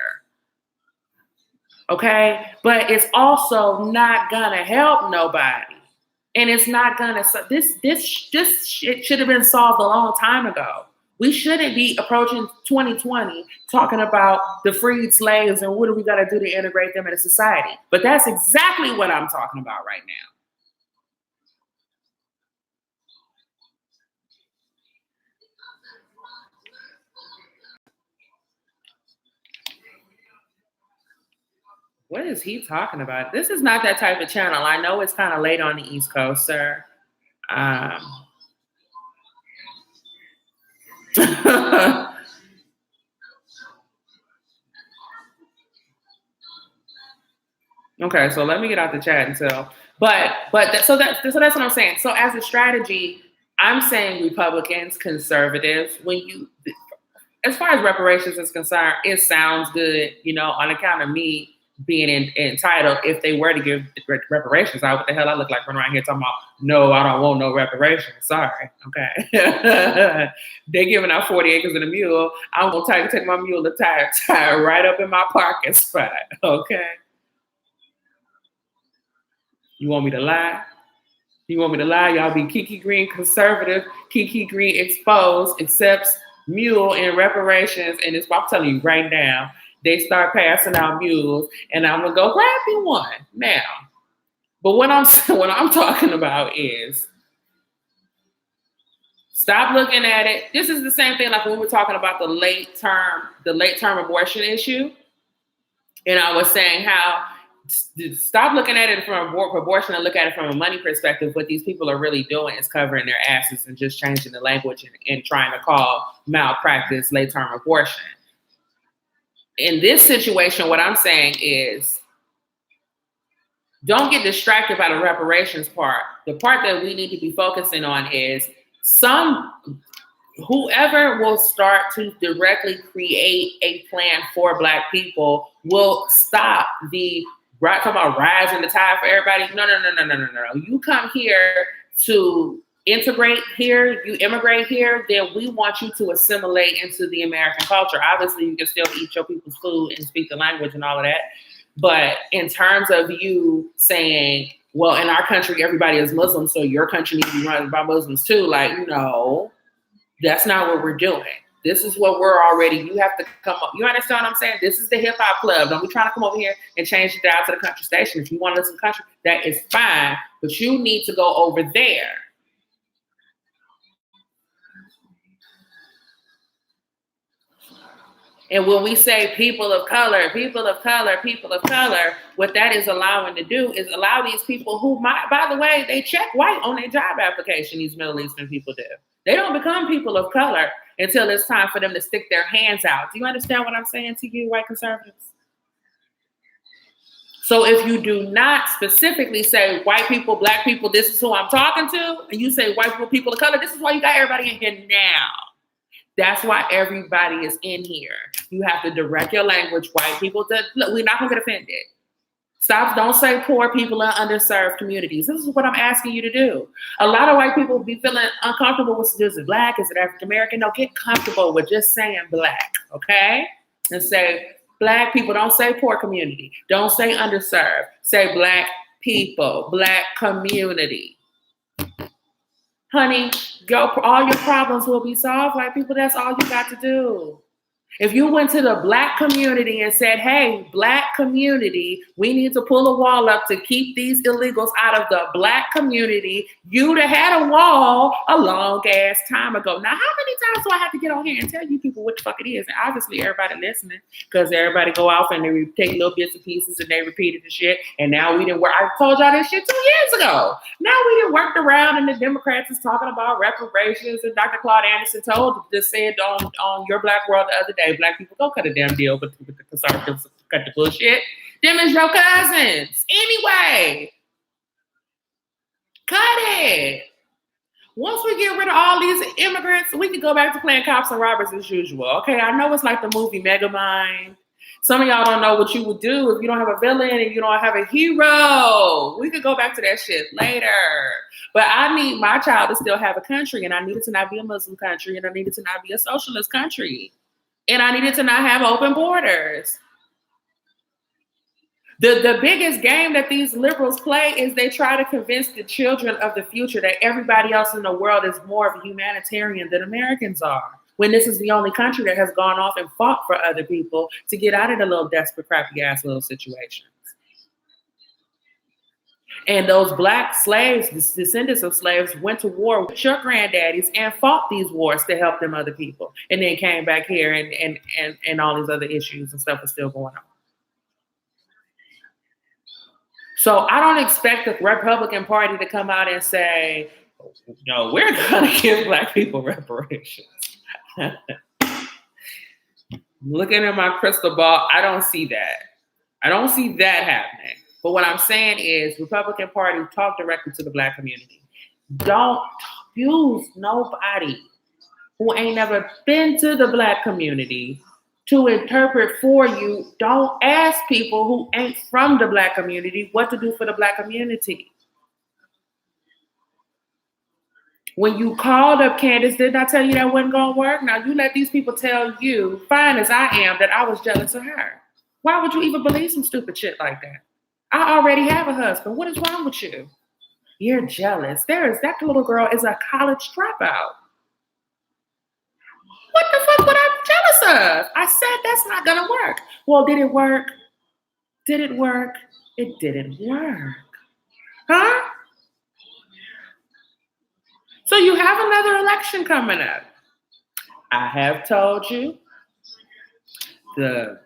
Okay? But it's also not gonna help nobody. And it's not gonna, this shit should have been solved a long time ago. We shouldn't be approaching 2020 talking about the freed slaves and what are we gonna do to integrate them into society. But that's exactly what I'm talking about right now. What is he talking about? This is not that type of channel. I know it's kind of late on the East Coast, sir. Okay, so let me get out the chat until, so that's what I'm saying. So as a strategy, I'm saying Republicans, conservatives, as far as reparations is concerned, it sounds good, on account of me being entitled. If they were to give reparations out, what the hell I look like running around here talking about, no, I don't want no reparations. Sorry, okay. They're giving out 40 acres and a mule. I'm gonna take my mule and tie it right up in my parking spot, okay? You want me to lie? Y'all be Kiki Green conservative, Kiki Green exposed, accepts mule and reparations, and I'm telling you right now, they start passing out mules, and I'm gonna go grab me one now. But what I'm talking about is stop looking at it. This is the same thing like when we were talking about the late term abortion issue, and I was saying how stop looking at it from abortion and look at it from a money perspective. What these people are really doing is covering their asses and just changing the language and trying to call malpractice late-term abortion. In this situation, what I'm saying is don't get distracted by the reparations part. The part that we need to be focusing on is whoever will start to directly create a plan for Black people will stop the talking about rising the tide for everybody. No. You come here to integrate here, you immigrate here, then we want you to assimilate into the American culture. Obviously, you can still eat your people's food and speak the language and all of that. But in terms of you saying, well, in our country, everybody is Muslim, so your country needs to be run by Muslims too. Like, no, that's not what we're doing. This is what we're already, you have to come up. You understand what I'm saying? This is the hip hop club. Don't be trying to come over here and change it down to the country station. If you want to listen to country, that is fine. But you need to go over there. And when we say people of color, what that is allowing to do is allow these people who might, by the way, they check white on their job application, these Middle Eastern people do. They don't become people of color until it's time for them to stick their hands out. Do you understand what I'm saying to you, white conservatives? So if you do not specifically say white people, Black people, this is who I'm talking to, and you say white people, people of color, this is why you got everybody in here now. That's why everybody is in here. You have to direct your language, white people. Look, we're not going to get offended. Stop, don't say poor people in underserved communities. This is what I'm asking you to do. A lot of white people be feeling uncomfortable with, is it Black, is it African American? No, get comfortable with just saying Black, okay? And say Black people, don't say poor community. Don't say underserved. Say Black people, Black community. Honey, all your problems will be solved, white people. That's all you got to do. If you went to the Black community and said, hey, Black community, we need to pull a wall up to keep these illegals out of the Black community, you'd have had a wall a long ass time ago. Now, how many times do I have to get on here and tell you people what the fuck it is? And obviously everybody listening, because everybody go off and they take little bits and pieces and they repeated the shit. And now we didn't work. I told y'all this shit 2 years ago. Now we didn't worked around and the Democrats is talking about reparations, and Dr. Claude Anderson just said on Your Black World the other day, Black people, go cut a damn deal with the conservatives, cut the bullshit. Them is your cousins. Anyway, cut it. Once we get rid of all these immigrants, we can go back to playing cops and robbers as usual. Okay, I know it's like the movie Megamind. Some of y'all don't know what you would do if you don't have a villain and you don't have a hero. We could go back to that shit later. But I need my child to still have a country, and I need it to not be a Muslim country, and I need it to not be a socialist country. And I needed to not have open borders. The biggest game that these liberals play is they try to convince the children of the future that everybody else in the world is more of a humanitarian than Americans are, when this is the only country that has gone off and fought for other people to get out of the little desperate, crappy ass little situations. And those Black slaves, the descendants of slaves, went to war with your granddaddies and fought these wars to help them other people. And then came back here and all these other issues and stuff is still going on. So I don't expect the Republican Party to come out and say, no, we're going to give Black people reparations. Looking at my crystal ball, I don't see that. I don't see that happening. But what I'm saying is Republican Party, talk directly to the Black community. Don't use nobody who ain't never been to the Black community to interpret for you. Don't ask people who ain't from the Black community what to do for the Black community. When you called up Candace, didn't I tell you that wasn't going to work? Now you let these people tell you, fine as I am, that I was jealous of her. Why would you even believe some stupid shit like that? I already have a husband. What is wrong with you? You're jealous. That little girl is a college dropout. What the fuck would I be jealous of? I said that's not gonna work. Well, did it work? Did it work? It didn't work. Huh? So you have another election coming up. I have told you. The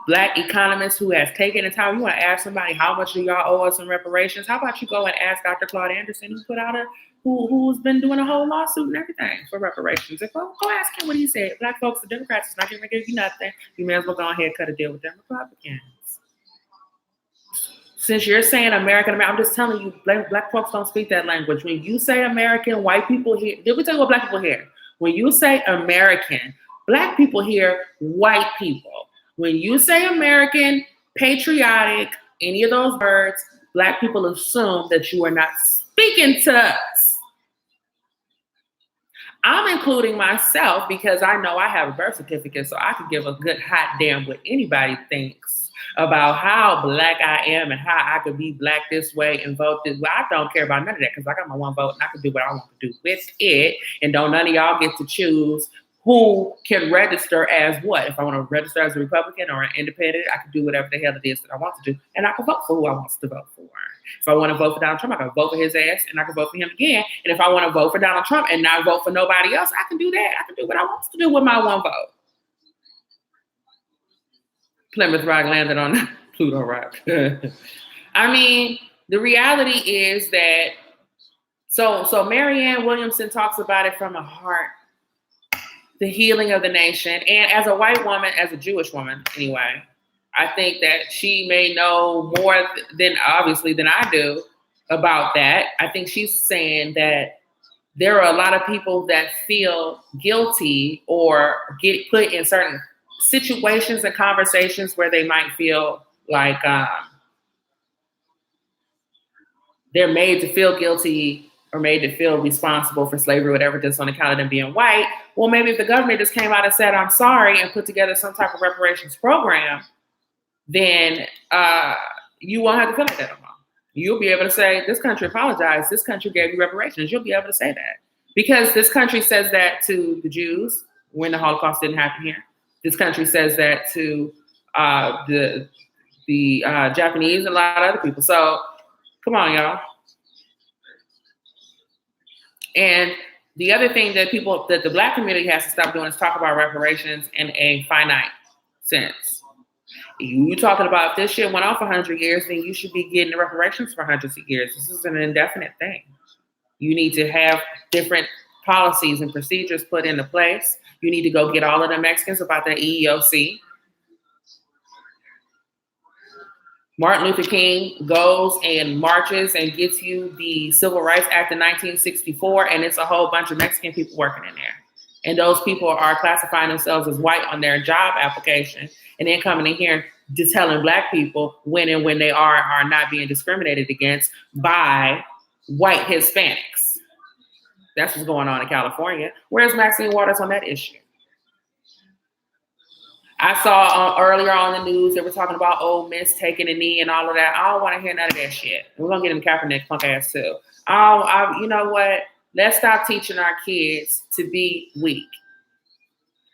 Black economist who has taken the time, you want to ask somebody how much do y'all owe us in reparations? How about you go and ask Dr. Claude Anderson, who's been doing a whole lawsuit and everything for reparations? If go ask him what he said. Black folks, the Democrats is not going to give you nothing. You may as well go ahead and cut a deal with them Republicans. Since you're saying American, I'm just telling you, Black folks don't speak that language. When you say American, white people here, did we tell you what Black people hear? When you say American, Black people hear white people. When you say American, patriotic, any of those words, Black people assume that you are not speaking to us. I'm including myself because I know I have a birth certificate, so I can give a good hot damn what anybody thinks about how Black I am and how I could be Black this way and vote this way. I don't care about none of that because I got my one vote and I can do what I want to do with it. And don't none of y'all get to choose who can register as what. If I want to register as a Republican or an independent, I can do whatever the hell it is that I want to do. And I can vote for who I want to vote for. If I want to vote for Donald Trump, I can vote for his ass and I can vote for him again. And if I want to vote for Donald Trump and not vote for nobody else, I can do that. I can do what I want to do with my one vote. Plymouth Rock landed on Pluto Rock. I mean, the reality is that, so Marianne Williamson talks about it from a heart, the healing of the nation. And as a white woman, as a Jewish woman anyway, I think that she may know more than I do about that. I think she's saying that there are a lot of people that feel guilty or get put in certain situations and conversations where they might feel like they're made to feel guilty or made to feel responsible for slavery, whatever, just on account of them being white. Well, maybe if the government just came out and said, I'm sorry, and put together some type of reparations program, then you won't have to feel like that anymore. You'll be able to say, this country apologized. This country gave you reparations. You'll be able to say that. Because this country says that to the Jews when the Holocaust didn't happen here. This country says that to the Japanese and a lot of other people. So come on, y'all. And the other thing that the Black community has to stop doing is talk about reparations in a finite sense. You talking about if this shit went on for 100 years, then you should be getting the reparations for hundreds of years. This is an indefinite thing. You need to have different policies and procedures put into place. You need to go get all of the Mexicans about their EEOC. Martin Luther King goes and marches and gets you the Civil Rights Act of 1964, and it's a whole bunch of Mexican people working in there. And those people are classifying themselves as white on their job application, and then coming in here just telling Black people when they are not being discriminated against by white Hispanics. That's what's going on in California. Where's Maxine Waters on that issue? I saw earlier on the news, they were talking about Ole Miss taking a knee and all of that. I don't want to hear none of that shit. We're going to get him Kaepernick punk ass too. You know what? Let's stop teaching our kids to be weak.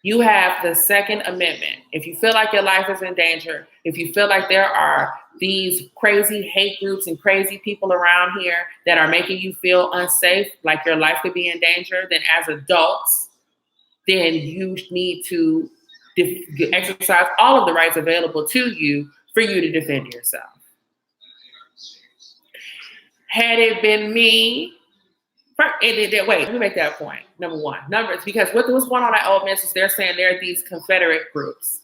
You have the Second Amendment. If you feel like your life is in danger, if you feel like there are these crazy hate groups and crazy people around here that are making you feel unsafe, like your life could be in danger, then as adults, then you need to exercise all of the rights available to you for you to defend yourself. Had it been me, wait, let me make that point. Number one, numbers, because what's going on at Ole Miss is they're saying there are these Confederate groups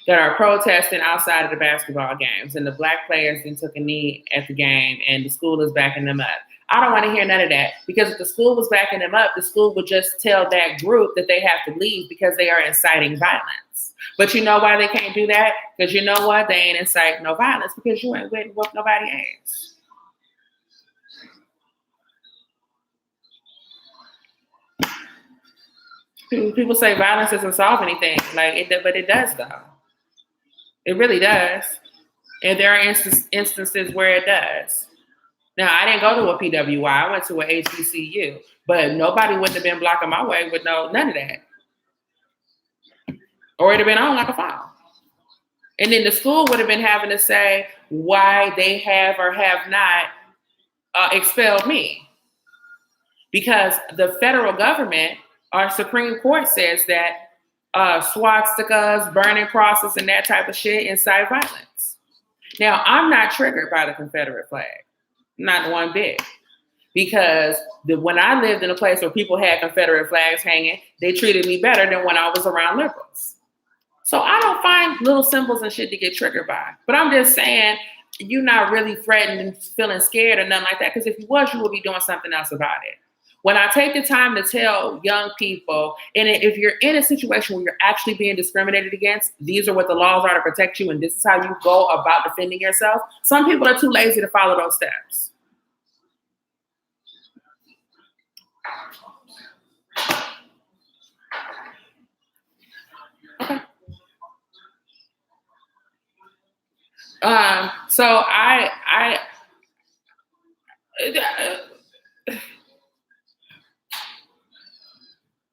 that are protesting outside of the basketball games, and the Black players then took a knee at the game, and the school is backing them up. I don't want to hear none of that, because if the school was backing them up, the school would just tell that group that they have to leave because they are inciting violence. But you know why they can't do that? Because you know what? They ain't inciting no violence, because you ain't waiting to whoop nobody's ass. People say violence doesn't solve anything, but it does though. It really does. And there are instances where it does. Now, I didn't go to a PWI. I went to a HBCU, but nobody wouldn't have been blocking my way with none of that. Or it'd have been on like a phone. And then the school would have been having to say why they have or have not expelled me. Because the federal government, our Supreme Court, says that swastikas, burning crosses, and that type of shit incite violence. Now, I'm not triggered by the Confederate flag. Not one bit. Because when I lived in a place where people had Confederate flags hanging, they treated me better than when I was around liberals. So I don't find little symbols and shit to get triggered by. But I'm just saying, you're not really threatened and feeling scared or nothing like that. Because if you was, you would be doing something else about it. When I take the time to tell young people, and if you're in a situation where you're actually being discriminated against, these are what the laws are to protect you, and this is how you go about defending yourself. Some people are too lazy to follow those steps. Okay. So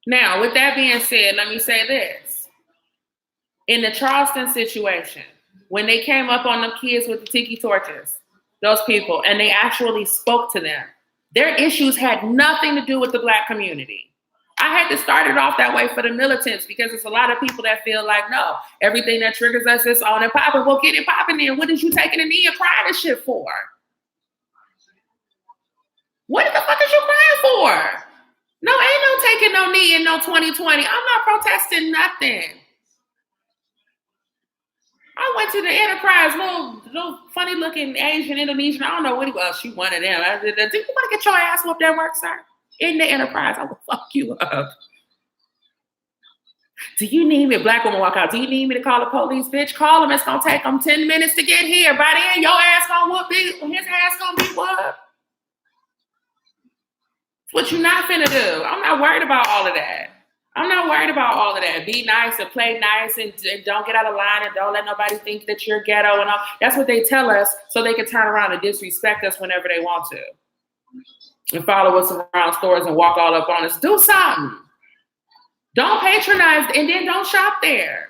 now, with that being said, let me say this. In the Charleston situation, when they came up on the kids with the tiki torches, those people, and they actually spoke to them, their issues had nothing to do with the Black community. I had to start it off that way for the militants because there's a lot of people that feel like, no, everything that triggers us is on and popping. Well, get it popping then. What is you taking a knee and crying and shit for? What the fuck is you crying for? No, ain't no taking no knee in no 2020. I'm not protesting nothing. I went to the Enterprise, little funny looking Asian, Indonesian. I don't know what he was. She one of them. I said, do you want to get your ass whooped at work, sir? In the Enterprise, I will fuck you up. Do you need me? A Black woman walk out. Do you need me to call the police, bitch? Call him. It's going to take them 10 minutes to get here. By then, your ass going to whoop his ass going to be whooped. What you not finna do? I'm not worried about all of that. Be nice and play nice and don't get out of line and don't let nobody think that you're ghetto and all. That's what they tell us so they can turn around and disrespect us whenever they want to. And follow us around stores and walk all up on us. Do something. Don't patronize and then don't shop there.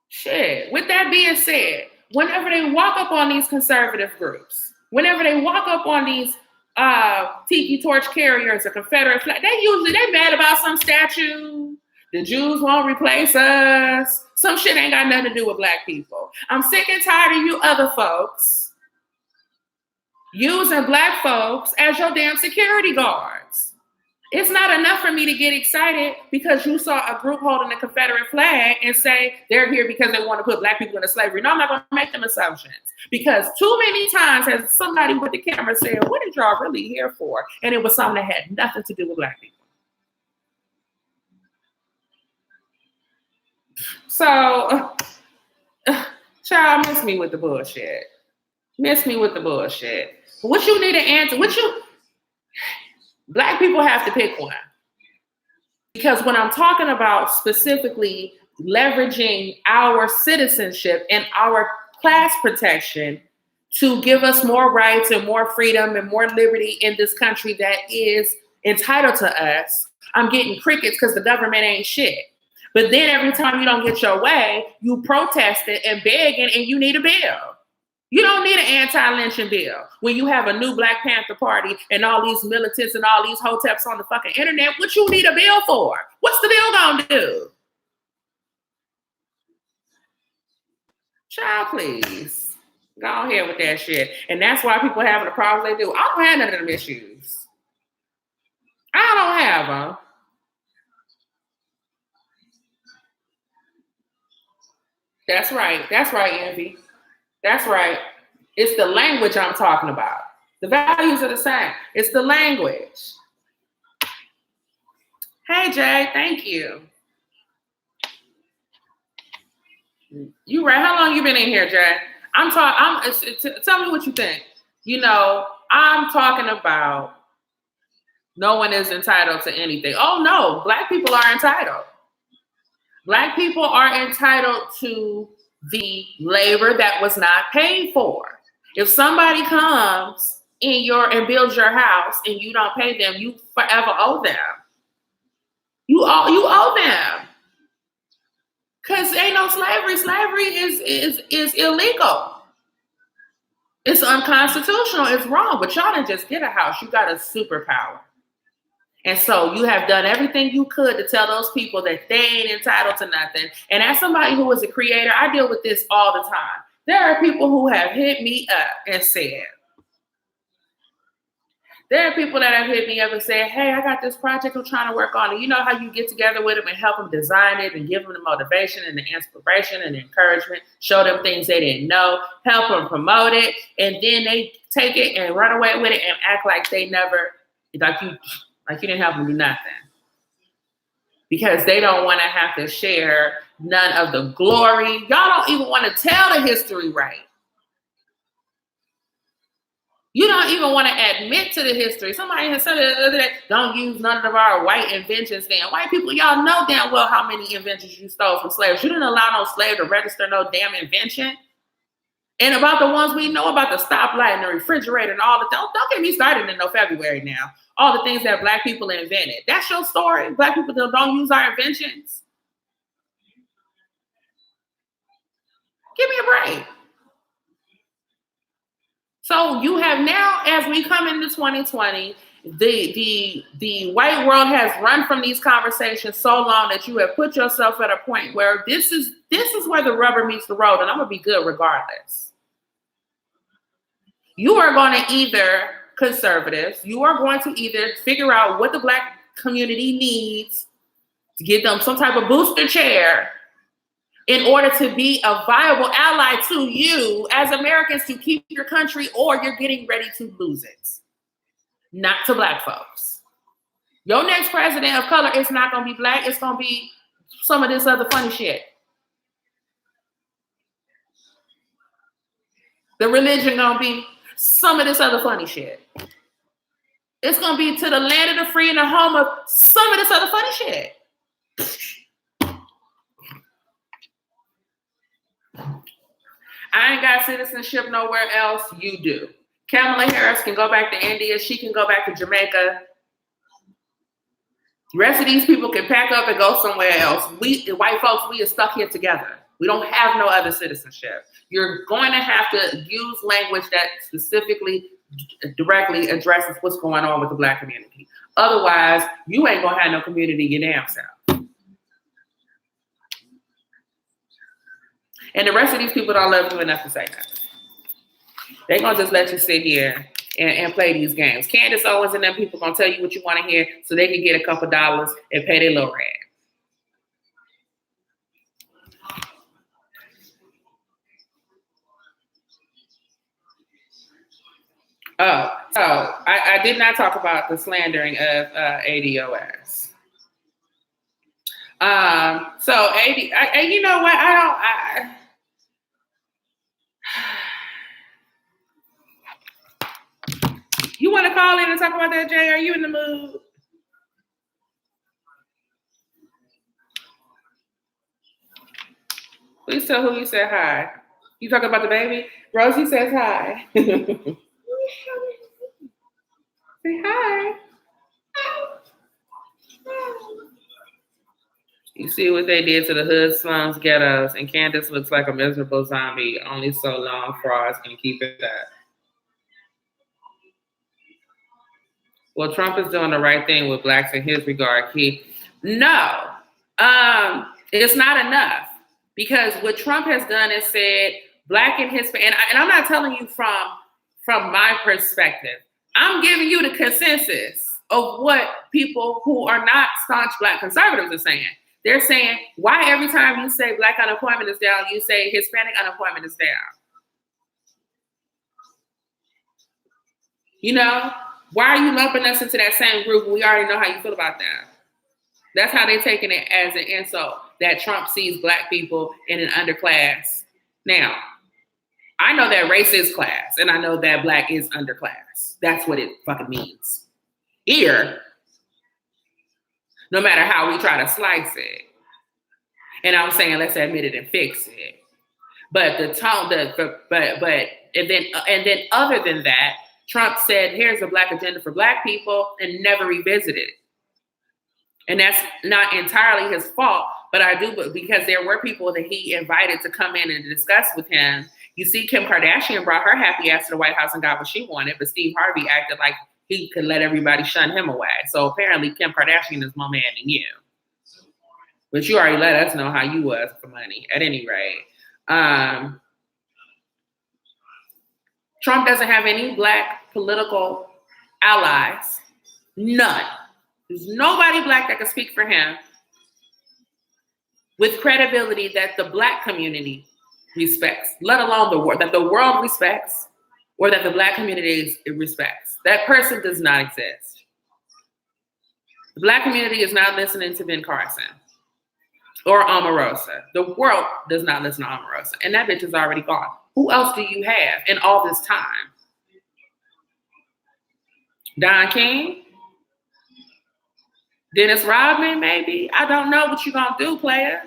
Shit. With that being said, whenever they walk up on these conservative groups, whenever they walk up on these tiki torch carriers or Confederate flag, they mad about some statue. The Jews won't replace us. Some shit ain't got nothing to do with Black people. I'm sick and tired of you other folks using Black folks as your damn security guards. It's not enough for me to get excited because you saw a group holding the Confederate flag and say they're here because they want to put Black people into slavery. No, I'm not going to make them assumptions because too many times has somebody with the camera said, what did y'all really here for? And it was something that had nothing to do with Black people. So, child, miss me with the bullshit. What you need to answer, Black people have to pick one. Because when I'm talking about specifically leveraging our citizenship and our class protection to give us more rights and more freedom and more liberty in this country that is entitled to us, I'm getting crickets because the government ain't shit. But then every time you don't get your way, you protesting and begging and you need a bill. You don't need an anti-lynching bill when you have a new Black Panther Party and all these militants and all these hoteps on the fucking internet. What you need a bill for? What's the bill gonna do? Child, please. Go ahead with that shit. And that's why people having the problems they do. I don't have none of them issues. I don't have them. That's right, Envy. That's right. It's the language I'm talking about. The values are the same. It's the language. Hey, Jay, thank you. You right. How long you been in here, Jay? Tell me what you think. You know, I'm talking about no one is entitled to anything. Oh, no. Black people are entitled. Black people are entitled to the labor that was not paid for. If somebody comes and builds your house and you don't pay them, you forever owe them. You owe them. Because ain't no slavery. Slavery is illegal. It's unconstitutional. It's wrong. But y'all didn't just get a house. You got a superpower. And so you have done everything you could to tell those people that they ain't entitled to nothing. And as somebody who is a creator, I deal with this all the time. There are people who have hit me up and said, There are people that have hit me up and said, hey, I got this project I'm trying to work on. And you know how you get together with them and help them design it and give them the motivation and the inspiration and the encouragement, show them things they didn't know, help them promote it. And then they take it and run away with it and act like they never, like you didn't help them do nothing. Because they don't want to have to share none of the glory. Y'all don't even want to tell the history right. You don't even want to admit to the history. Somebody has said the other day, don't use none of our white inventions. Then white people, y'all know damn well how many inventions you stole from slaves. You didn't allow no slave to register no damn invention. And about the ones we know about the stoplight and the refrigerator and all the don't get me started in no February now. All the things that black people invented. That's your story. Black people don't use our inventions. Give me a break. So you have now, as we come into 2020, the white world has run from these conversations so long that you have put yourself at a point where this is where the rubber meets the road, and I'm gonna be good regardless. You are going to either, conservatives, you are going to either figure out what the black community needs to give them some type of booster chair in order to be a viable ally to you as Americans to keep your country, or you're getting ready to lose it. Not to black folks. Your next president of color is not going to be black. It's going to be some of this other funny shit. The religion going to be some of this other funny shit. It's going to be to the land of the free and the home of some of this other funny shit. I ain't got citizenship nowhere else. You do. Kamala Harris can go back to India. She can go back to Jamaica. The rest of these people can pack up and go somewhere else. We, the white folks, we are stuck here together. We don't have no other citizenship. You're going to have to use language that specifically, directly addresses what's going on with the black community. Otherwise, you ain't going to have no community your damn self. And the rest of these people don't love you enough to say nothing. They're going to just let you sit here and play these games. Candace Owens and them people going to tell you what you want to hear so they can get a couple dollars and pay their little rent. Oh, so I did not talk about the slandering of ADOS. So you know what? You want to call in and talk about that, Jay? Are you in the mood? Please tell who you said hi. You talking about the baby? Rosie says hi. Say hi. You see what they did to the hood, slums, ghettos, and Candace looks like a miserable zombie. Only so long frauds can keep it up. Well, Trump is doing the right thing with blacks in his regard, Key. No, it's not enough. Because what Trump has done is said black and Hispanic, and I'm not telling you from my perspective. I'm giving you the consensus of what people who are not staunch black conservatives are saying. They're saying, why every time you say black unemployment is down, you say Hispanic unemployment is down? You know, why are you lumping us into that same group? We already know how you feel about that. That's how they're taking it as an insult, that Trump sees black people in an underclass. Now, I know that race is class, and I know that black is underclass. That's what it fucking means. Here, no matter how we try to slice it. And I'm saying, let's admit it and fix it. But the tone, and then other than that, Trump said, here's a black agenda for black people, and never revisited it. And that's not entirely his fault, but because there were people that he invited to come in and discuss with him. You see, Kim Kardashian brought her happy ass to the White House and got what she wanted, but Steve Harvey acted like he could let everybody shun him away. So apparently Kim Kardashian is more man than you. But you already let us know how you was for money, at any rate. Trump doesn't have any black political allies. None. There's nobody Black that can speak for him with credibility that the Black community respects, let alone that the world respects, or that the Black community respects. That person does not exist. The Black community is not listening to Ben Carson or Omarosa. The world does not listen to Omarosa, and that bitch is already gone. Who else do you have in all this time? Don King? Dennis Rodman, maybe? I don't know what you're gonna do, player.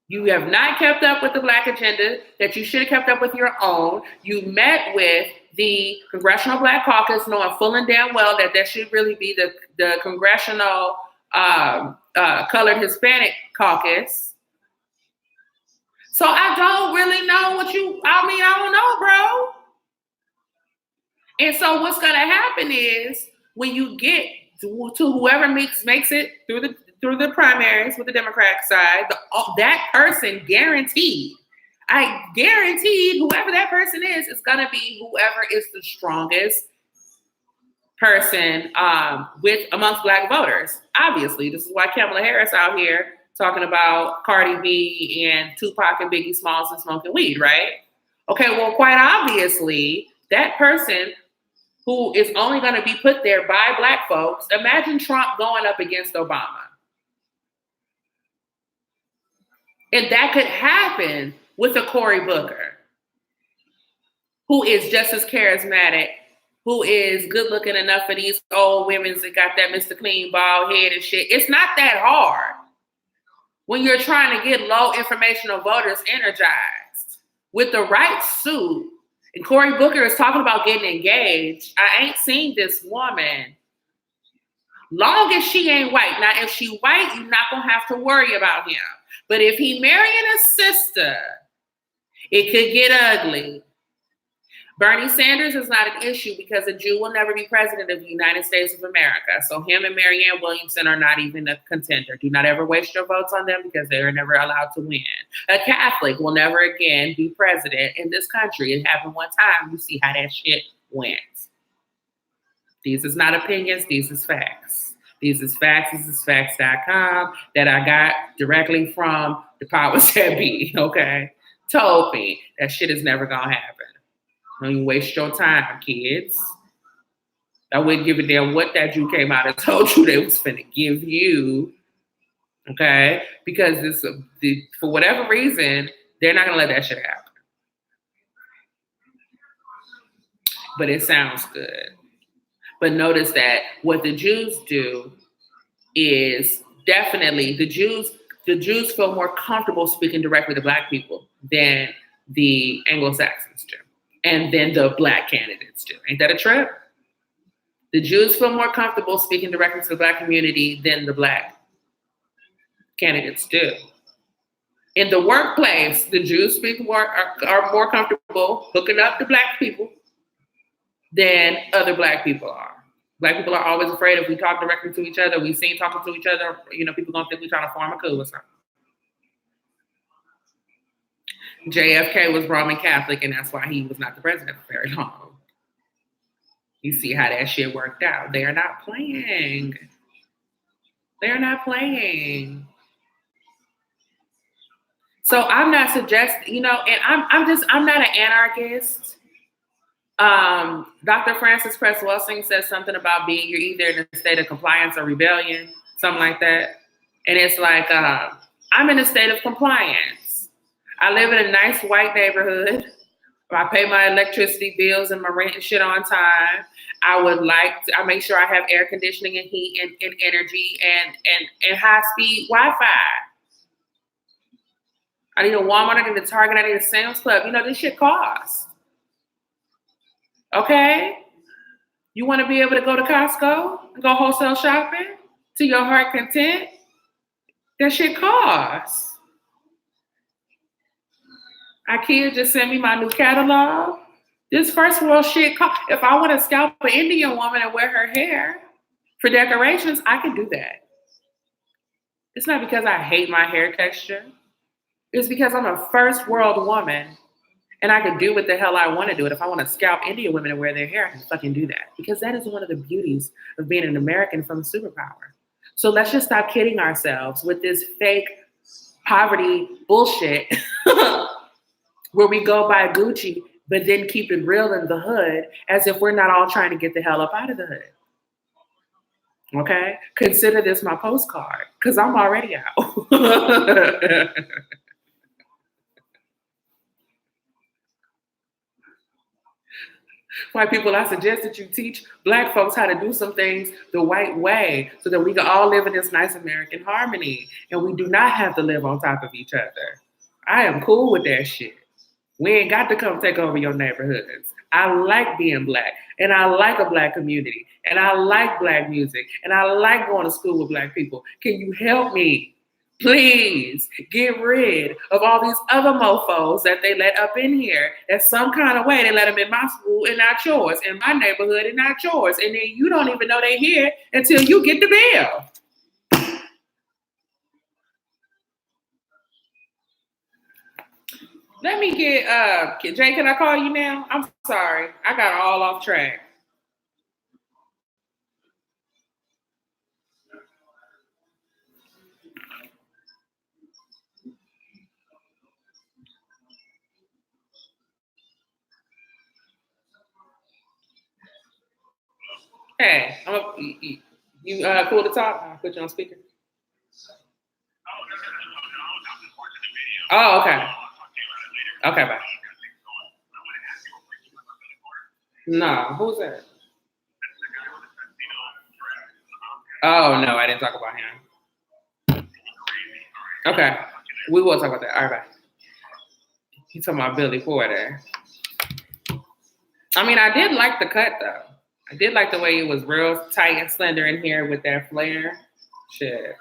You have not kept up with the Black agenda that you should have kept up with your own. You met with the Congressional Black Caucus, knowing full and damn well that should really be the Congressional Colored Hispanic Caucus. So I don't really know I don't know, bro. And so what's gonna happen is when you get to whoever makes it through the primaries with the Democratic side, that person guaranteed, whoever that person is gonna be whoever is the strongest person amongst Black voters. Obviously, this is why Kamala Harris out here talking about Cardi B and Tupac and Biggie Smalls and smoking weed, right? Okay, well, quite obviously, that person who is only going to be put there by Black folks, imagine Trump going up against Obama. And that could happen with a Cory Booker, who is just as charismatic, who is good looking enough for these old women that got that Mr. Clean bald head and shit. It's not that hard when you're trying to get low informational voters energized with the right suit. And Cory Booker is talking about getting engaged. I ain't seen this woman. Long as she ain't white. Now, if she white, you're not going to have to worry about him. But if he marrying a sister, it could get ugly. Bernie Sanders is not an issue because a Jew will never be president of the United States of America. So him and Marianne Williamson are not even a contender. Do not ever waste your votes on them because they are never allowed to win. A Catholic will never again be president in this country. It happened one time. You see how that shit went. These is not opinions. These is facts. These is facts. This is facts.com that I got directly from the powers that be, okay? Told me that shit is never going to happen. Don't you waste your time, kids. I wouldn't give a damn what that Jew came out and told you they was finna give you, okay? Because for whatever reason, they're not gonna let that shit happen. But it sounds good. But notice that what the Jews do is definitely the Jews feel more comfortable speaking directly to Black people than the Anglo-Saxons do. And then the Black candidates do. Ain't that a trip? The Jews feel more comfortable speaking directly to the Black community than the Black candidates do. In the workplace, the Jews are more comfortable hooking up to Black people than other Black people are. Black people are always afraid if we talk directly to each other, we seem talking to each other, people gonna think we're trying to form a coup or something. JFK was Roman Catholic, and that's why he was not the president for very long. You see how that shit worked out. They are not playing. They're not playing. So I'm not suggesting, and I'm not an anarchist. Dr. Francis Cress Welsing says something about you're either in a state of compliance or rebellion, something like that. And it's like, I'm in a state of compliance. I live in a nice white neighborhood. I pay my electricity bills and my rent and shit on time. I make sure I have air conditioning and heat and energy and high speed Wi-Fi. I need a Walmart, I need a Target, I need a Sam's Club. This shit costs. Okay? You want to be able to go to Costco and go wholesale shopping to your heart content? That shit costs. IKEA just sent me my new catalog. This first world shit costs. If I want to scalp an Indian woman and wear her hair for decorations, I can do that. It's not because I hate my hair texture. It's because I'm a first world woman And I can do what the hell I want to do it. If I want to scalp Indian women and wear their hair, I can fucking do that. Because that is one of the beauties of being an American from a superpower. So let's just stop kidding ourselves with this fake poverty bullshit where we go buy Gucci, but then keep it real in the hood as if we're not all trying to get the hell up out of the hood. Okay? Consider this my postcard, because I'm already out. White people, I suggest that you teach Black folks how to do some things the white way so that we can all live in this nice American harmony and we do not have to live on top of each other. I am cool with that shit. We ain't got to come take over your neighborhoods. I like being Black, and I like a Black community, and I like Black music, and I like going to school with Black people. Can you help me? Please get rid of all these other mofos that they let up in here. That's some kind of way they let them in my school and not yours, in my neighborhood and not yours. And then you don't even know they're here until you get the bill. Let me get, Jay, can I call you now? I'm sorry. I got all off track. Hey, you cool to talk? I'll put you on speaker. Oh, okay. Okay, bye. No, who's that? Oh, no, I didn't talk about him. Okay, we will talk about that. All right, bye. He's talking about Billy Porter. I mean, I did like the cut, though. I did like the way it was real tight and slender in here with that flare. Shit.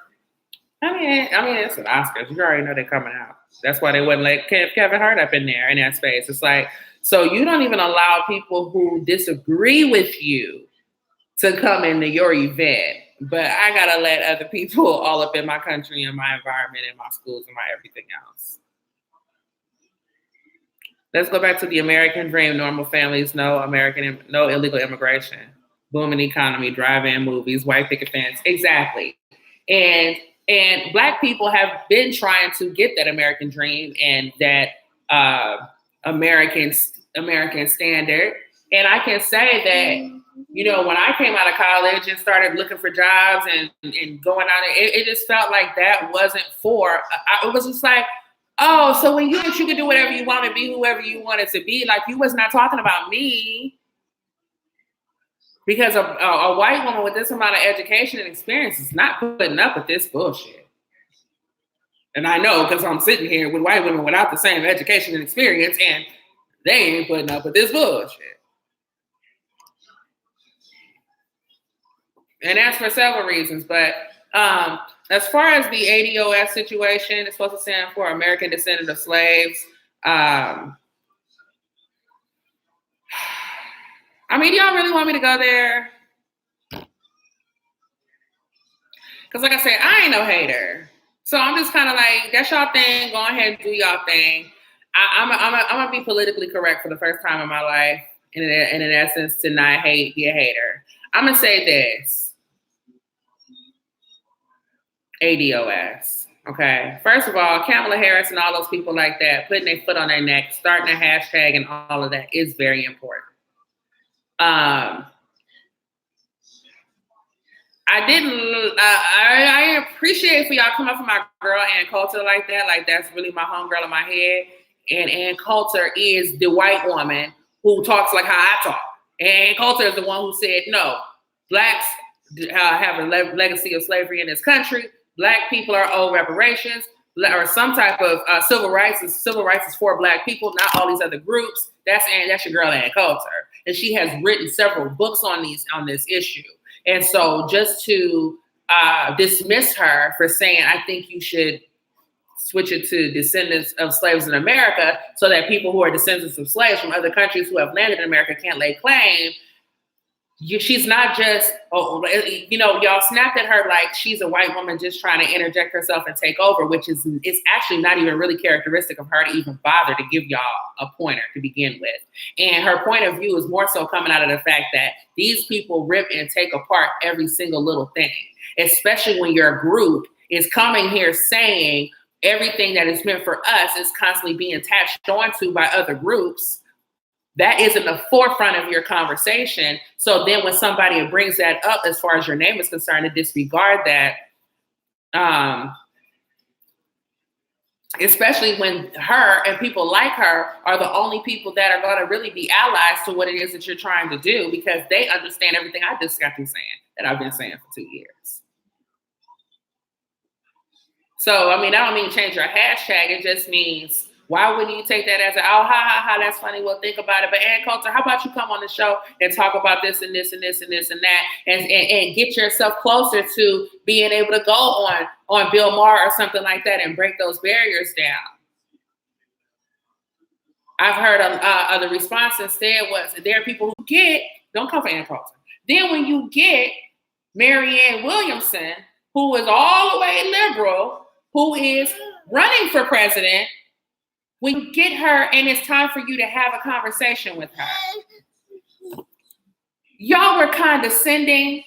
I mean, it's an Oscars. You already know they're coming out. That's why they wouldn't let Kevin Hart up in there in that space. It's like, so you don't even allow people who disagree with you to come into your event, but I gotta let other people all up in my country and my environment and my schools and my everything else. Let's go back to the American dream. Normal families, no illegal immigration, booming economy, drive-in movies, white picket fence. Exactly. And Black people have been trying to get that American dream and that American standard. And I can say that, you know, when I came out of college and started looking for jobs and going out, it just felt like that wasn't for, it was just like, oh, so when you could do whatever you want to be, whoever you wanted to be, like you was not talking about me. Because a white woman with this amount of education and experience is not putting up with this bullshit. And I know because I'm sitting here with white women without the same education and experience, and they ain't putting up with this bullshit. And that's for several reasons. But as far as the ADOS situation, it's supposed to stand for American Descendant of Slaves. I mean, y'all really want me to go there? Because like I said, I ain't no hater. So I'm just kind of like, that's y'all thing. Go ahead and do y'all thing. I'm going to be politically correct for the first time in my life. And in essence, to not be a hater. I'm going to say this. ADOS. Okay. First of all, Kamala Harris and all those people like that, putting their foot on their neck, starting a hashtag and all of that is very important. I appreciate for y'all coming up for my girl Ann Coulter like that. Like that's really my homegirl in my head. And Ann Coulter is the white woman who talks like how I talk. Ann Coulter is the one who said, no, Blacks have a legacy of slavery in this country. Black people are owed reparations or some type of civil rights. Civil rights is for Black people, not all these other groups. That's your girl Ann Coulter. And she has written several books on this issue. And so just to dismiss her for saying, I think you should switch it to descendants of slaves in America so that people who are descendants of slaves from other countries who have landed in America can't lay claim. she's not just, y'all snapped at her like she's a white woman just trying to interject herself and take over, which is actually not even really characteristic of her to even bother to give y'all a pointer to begin with. And her point of view is more so coming out of the fact that these people rip and take apart every single little thing, especially when your group is coming here saying everything that is meant for us is constantly being attached onto by other groups. That is in the forefront of your conversation. So then when somebody brings that up as far as your name is concerned, to disregard that, especially when her and people like her are the only people that are going to really be allies to what it is that you're trying to do, because they understand everything I just got through saying that I've been saying for 2 years. So, I don't mean change your hashtag. It just means, why wouldn't you take that as that's funny? Well, think about it. But Ann Coulter, how about you come on the show and talk about this and this and this and this and that, and get yourself closer to being able to go on Bill Maher or something like that and break those barriers down. I've heard the response instead was, there are people who don't come for Ann Coulter. Then when you get Marianne Williamson, who is all the way liberal, who is running for president, when you get her and it's time for you to have a conversation with her, y'all were condescending.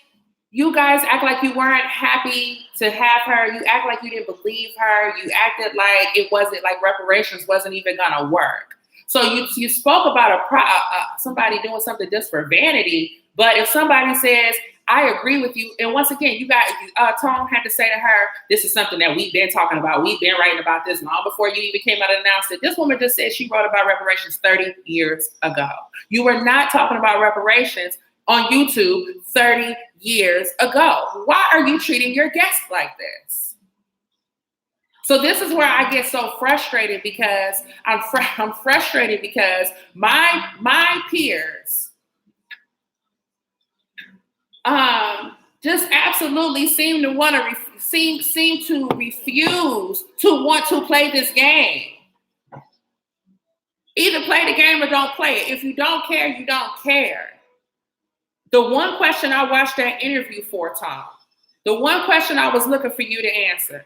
You guys act like you weren't happy to have her. You act like you didn't believe her. You acted like it wasn't, like reparations wasn't even gonna work. So you spoke about somebody doing something just for vanity. But if somebody says, I agree with you, and once again, you got Tone had to say to her, this is something that we've been talking about. We've been writing about this long before you even came out and announced it. This woman just said she wrote about reparations 30 years ago. You were not talking about reparations on YouTube 30 years ago. Why are you treating your guests like this? So this is where I get so frustrated, because I'm frustrated because my peers just absolutely seem to want to seem to refuse to want to play this game. Either play the game or don't play it. If you don't care, you don't care. The one question I watched that interview for, Tom, the one question I was looking for you to answer,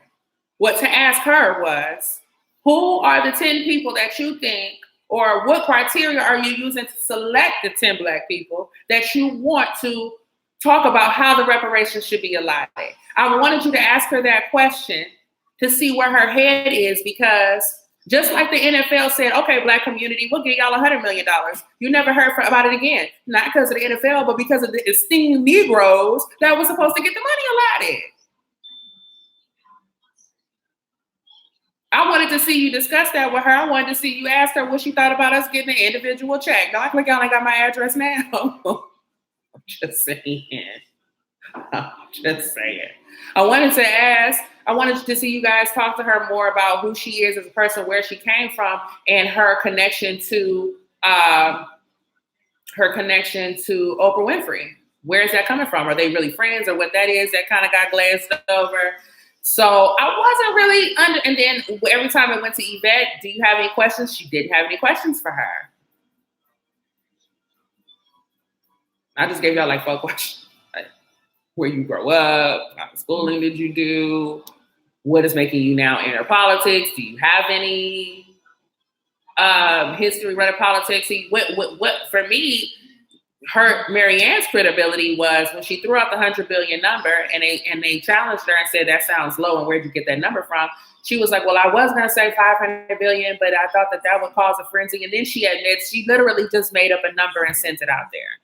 what to ask her was, who are the 10 people that you think, or what criteria are you using to select the 10 Black people that you want to talk about how the reparations should be allotted? I wanted you to ask her that question to see where her head is, because just like the NFL said, okay, Black community, we'll give y'all $100 million. You never heard about it again. Not because of the NFL, but because of the esteemed Negroes that was supposed to get the money allotted. I wanted to see you discuss that with her. I wanted to see you ask her what she thought about us getting an individual check. Don't act like y'all ain't got my address now. I'm just saying. I wanted to see you guys talk to her more about who she is as a person, where she came from, and her connection to Oprah Winfrey. Where is that coming from? Are they really friends, or what that is that kind of got glazed over? So I wasn't really and then every time I went to Yvette, do you have any questions? She didn't have any questions for her. I just gave y'all like 4 questions. Like, where you grow up, what kind of schooling did you do? What is making you now enter politics? Do you have any history running politics? What for me, Marianne's credibility was when she threw out the 100 billion number, and they challenged her and said, that sounds low, and where'd you get that number from? She was like, well, I was going to say 500 billion, but I thought that would cause a frenzy. And then she admits she literally just made up a number and sent it out there,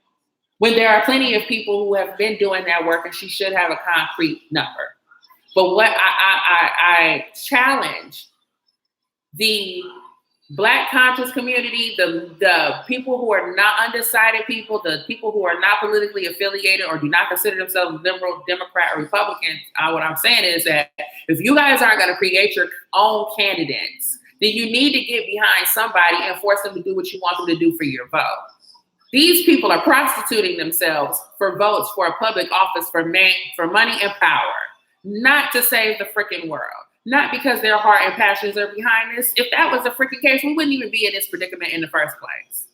when there are plenty of people who have been doing that work, and she should have a concrete number. But what I challenge the Black conscious community, the people who are not undecided people, the people who are not politically affiliated or do not consider themselves liberal, Democrat, or Republican, what I'm saying is that if you guys aren't going to create your own candidates, then you need to get behind somebody and force them to do what you want them to do for your vote. These people are prostituting themselves for votes for a public office for money and power, not to save the freaking world. Not because their heart and passions are behind this. If that was the freaking case, we wouldn't even be in this predicament in the first place.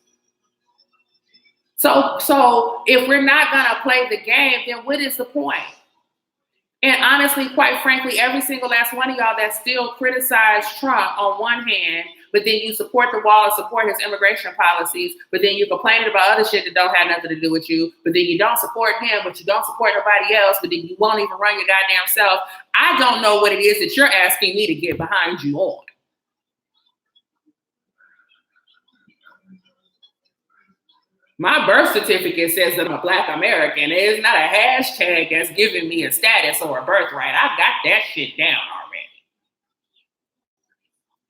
So if we're not gonna play the game, then what is the point? And honestly, quite frankly, every single last one of y'all that still criticize Trump on one hand, but then you support the wall and support his immigration policies, but then you're complaining about other shit that don't have nothing to do with you, but then you don't support him, but you don't support nobody else, but then you won't even run your goddamn self. I don't know what it is that you're asking me to get behind you on. My birth certificate says that I'm a Black American. It's not a hashtag that's giving me a status or a birthright. I got that shit down already.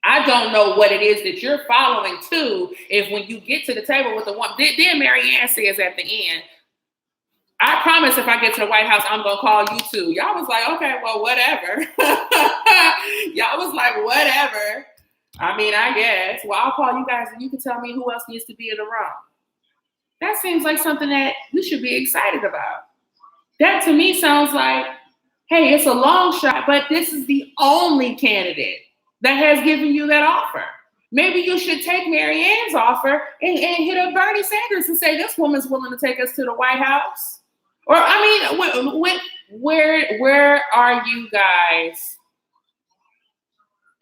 I don't know what it is that you're following too. If when you get to the table with the one, then Marianne says at the end, I promise if I get to the White House, I'm going to call you too. Y'all was like, okay, well, whatever. Y'all was like, whatever. I mean, I guess. Well, I'll call you guys and you can tell me who else needs to be in the room. That seems like something that you should be excited about. That to me sounds like, hey, it's a long shot, but this is the only candidate that has given you that offer. Maybe you should take Marianne's offer and hit up Bernie Sanders and say, this woman's willing to take us to the White House. Or, I mean, where are you guys?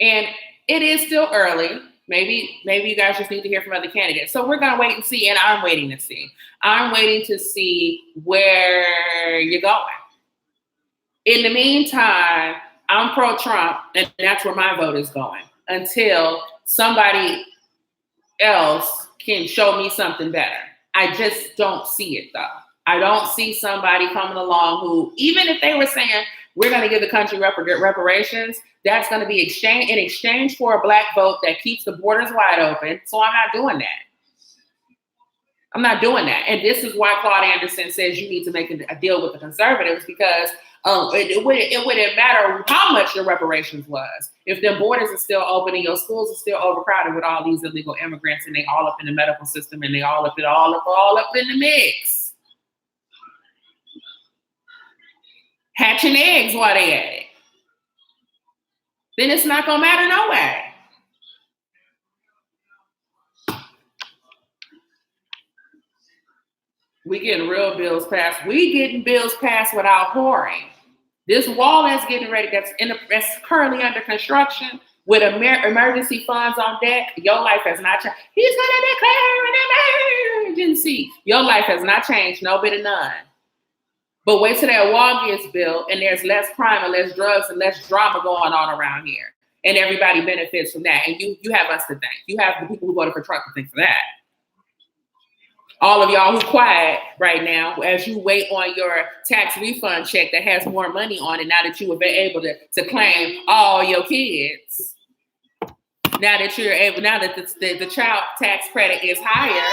And it is still early. Maybe you guys just need to hear from other candidates. So we're going to wait and see, and I'm waiting to see. I'm waiting to see where you're going. In the meantime, I'm pro-Trump, and that's where my vote is going until somebody else can show me something better. I just don't see it, though. I don't see somebody coming along who, even if they were saying, we're going to give the country reparations, that's going to be in exchange for a Black vote that keeps the borders wide open. So I'm not doing that. I'm not doing that. And this is why Claude Anderson says you need to make a deal with the conservatives, because it wouldn't matter how much your reparations was. If the borders are still open and your schools are still overcrowded with all these illegal immigrants and they all up in the medical system and they all up in the mix. Hatching eggs while they at it. Then it's not going to matter no way. We getting real bills passed. We getting bills passed without whoring. This wall that's getting ready, that's currently under construction with emergency funds on deck, your life has not changed. He's going to declare an emergency. Your life has not changed, no bit of none. But wait till that wall gets built and there's less crime and less drugs and less drama going on around here. And everybody benefits from that. And you have us to thank. You have the people who voted for Trump to thank for that. All of y'all who quiet right now as you wait on your tax refund check that has more money on it now that you have been able to claim all your kids. Now that the child tax credit is higher.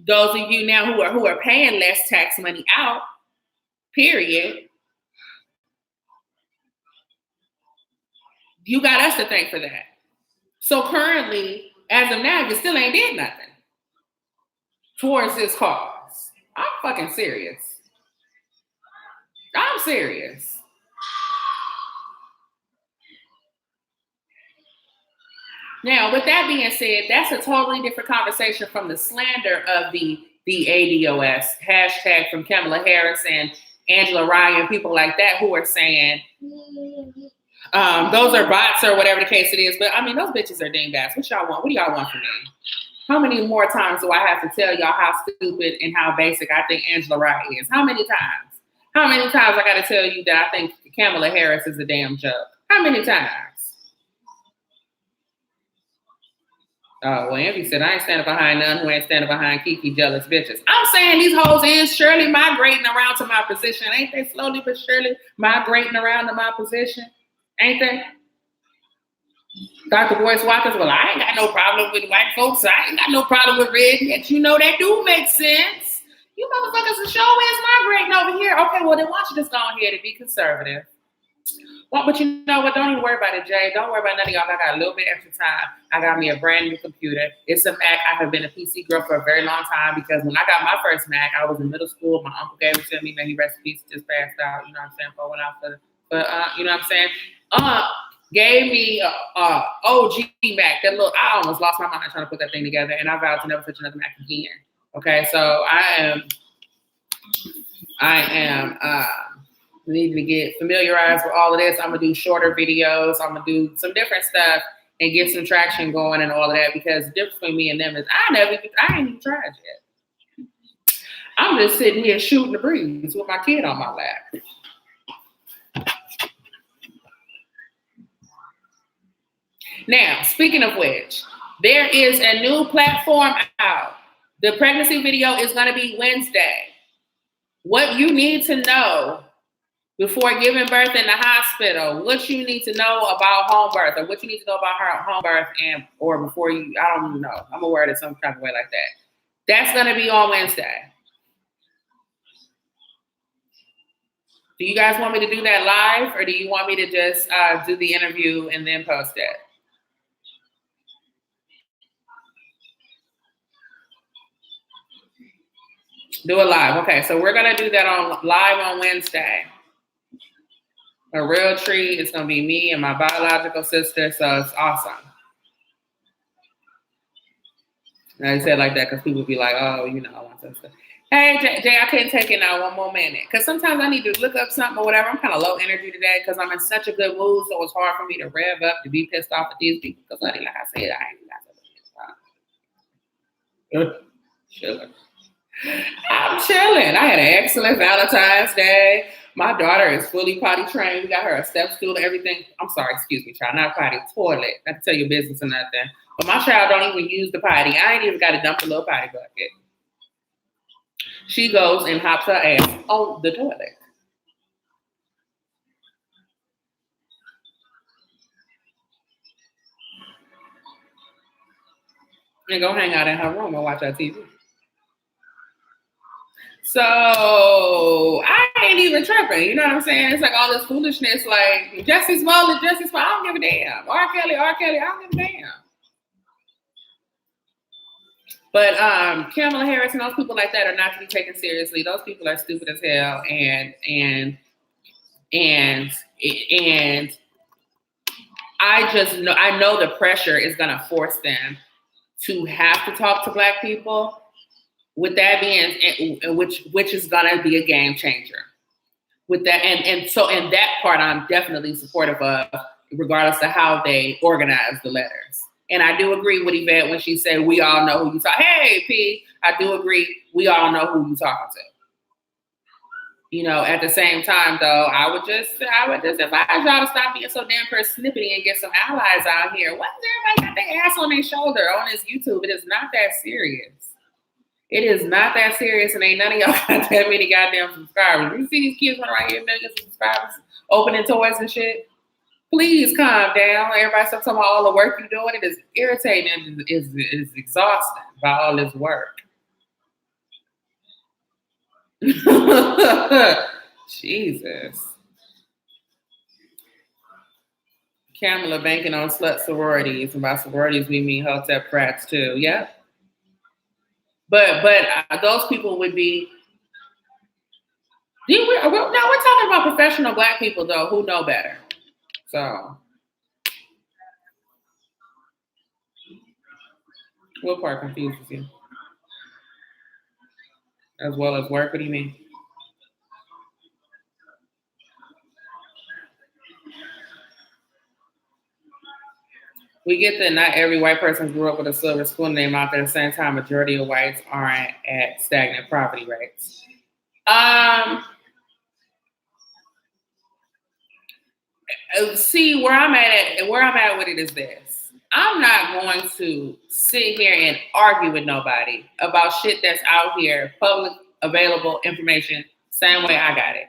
Those of you now who are paying less tax money out, period. You got us to thank for that. So currently, as of now, you still ain't did nothing towards this cause. I'm fucking serious. I'm serious. Now, with that being said, that's a totally different conversation from the slander of the ADOS hashtag from Kamala Harris and Angela Ryan, people like that who are saying those are bots or whatever the case it is. But I mean, those bitches are dingbats. What y'all want? What do y'all want from me? How many more times do I have to tell y'all how stupid and how basic I think Angela Ryan is? How many times? How many times I got to tell you that I think Kamala Harris is a damn joke? How many times? Oh, well, Envy said, I ain't standing behind none who ain't standing behind Kiki jealous bitches. I'm saying these hoes is surely migrating around to my position. Ain't they slowly but surely migrating around to my position? Ain't they? Dr. Boyce Watkins, well, I ain't got no problem with white folks. I ain't got no problem with rednecks. You know, that do make sense. You motherfuckers are sure is migrating over here. Okay, well, then why don't you just go ahead and be conservative? Well, but you know what? Don't even worry about it, Jay. Don't worry about none of y'all. I got a little bit extra time. I got me a brand new computer. It's a Mac. I have been a PC girl for a very long time because when I got my first Mac, I was in middle school. My uncle gave it to me. Maybe rest in peace, just passed out. You know what I'm saying? You know what I'm saying? gave me a OG Mac. That little, I almost lost my mind trying to put that thing together, and I vowed to never touch another Mac again. Okay, so I am needing to get familiarized with all of this. I'm gonna do shorter videos. I'm gonna do some different stuff and get some traction going and all of that, because the difference between me and them is I ain't even tried yet. I'm just sitting here shooting the breeze with my kid on my lap. Now, speaking of which, there is a new platform out. The pregnancy video is going to be Wednesday. What you need to know before giving birth in the hospital, what you need to know about home birth, or what you need to know about her home birth, or before you, I don't even know. I'm going to word it some kind of way like that. That's going to be on Wednesday. Do you guys want me to do that live, or do you want me to just do the interview and then post it? Do it live. Okay, so we're gonna do that live on Wednesday. A real treat. It's gonna be me and my biological sister, so it's awesome. And I said like that because people be like, "Oh, you know, I want sister." Hey, Jay, I can't take it now. One more minute, because sometimes I need to look up something or whatever. I'm kind of low energy today because I'm in such a good mood, so it's hard for me to rev up to be pissed off at these people. Because, like I said, I ain't got to. Chilling. I'm chilling. I had an excellent Valentine's Day. My daughter is fully potty trained. We got her a step stool and everything. I'm sorry, excuse me, child. Not potty, toilet. Not to tell your business or nothing. But my child don't even use the potty. I ain't even got to dump the little potty bucket. She goes and hops her ass on the toilet. And go hang out in her room and watch her TV. So I ain't even tripping. You know what I'm saying? It's like all this foolishness, like Jussie Smollett, I don't give a damn. R.Kelly, I don't give a damn. But Kamala Harris and those people like that are not to be taken seriously. Those people are stupid as hell, and I know the pressure is gonna force them to have to talk to Black people. With that being, which is gonna be a game changer. With that, and that part, I'm definitely supportive of, regardless of how they organize the letters. And I do agree with Yvette when she said, "We all know who you talk." Hey, P, I do agree. We all know who you talking to. You know, at the same time, though, I would just advise y'all to stop being so damn persnippety and get some allies out here. Why does everybody got their ass on their shoulder on this YouTube? It is not that serious. It is not that serious, and ain't none of y'all got that many goddamn subscribers. You see these kids running around here, millions of subscribers, opening toys and shit? Please calm down. Everybody stop talking about all the work you're doing. It is irritating. It is exhausting by all this work. Jesus. Kamala banking on slut sororities, and by sororities we mean hotep frats too. Yeah. But those people would be. We're talking about professional Black people though who know better. So, what part confuses you? As well as work? What do you mean? We get that not every white person grew up with a silver spoon in their mouth. At the same time, majority of whites aren't at stagnant poverty rates. See, where I'm at with it is this. I'm not going to sit here and argue with nobody about shit that's out here, public available information, same way I got it.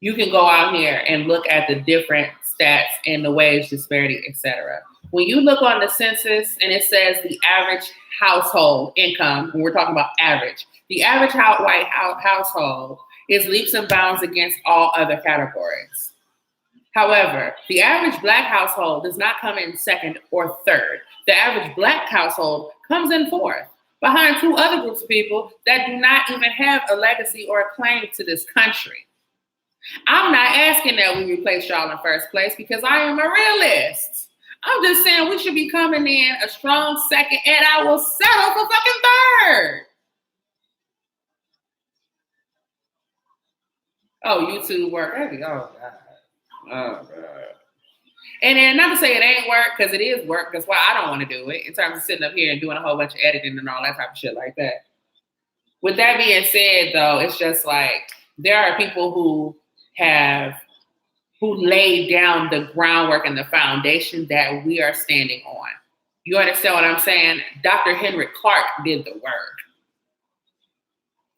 You can go out here and look at the different stats and the wage disparity, etc. When you look on the census and it says the average household income, when we're talking about average, the average white household is leaps and bounds against all other categories. However, the average Black household does not come in second or third. The average Black household comes in fourth, behind two other groups of people that do not even have a legacy or a claim to this country. I'm not asking that we replace y'all in first place because I am a realist. I'm just saying we should be coming in a strong second, and I will settle for fucking third. Oh, YouTube work. Oh, God. Oh, God. And then not to say it ain't work, because it is work. That's why I don't want to do it in terms of sitting up here and doing a whole bunch of editing and all that type of shit like that. With that being said, though, it's just like there are people who laid down the groundwork and the foundation that we are standing on. You understand what I'm saying? Dr. Henry Clark did the work.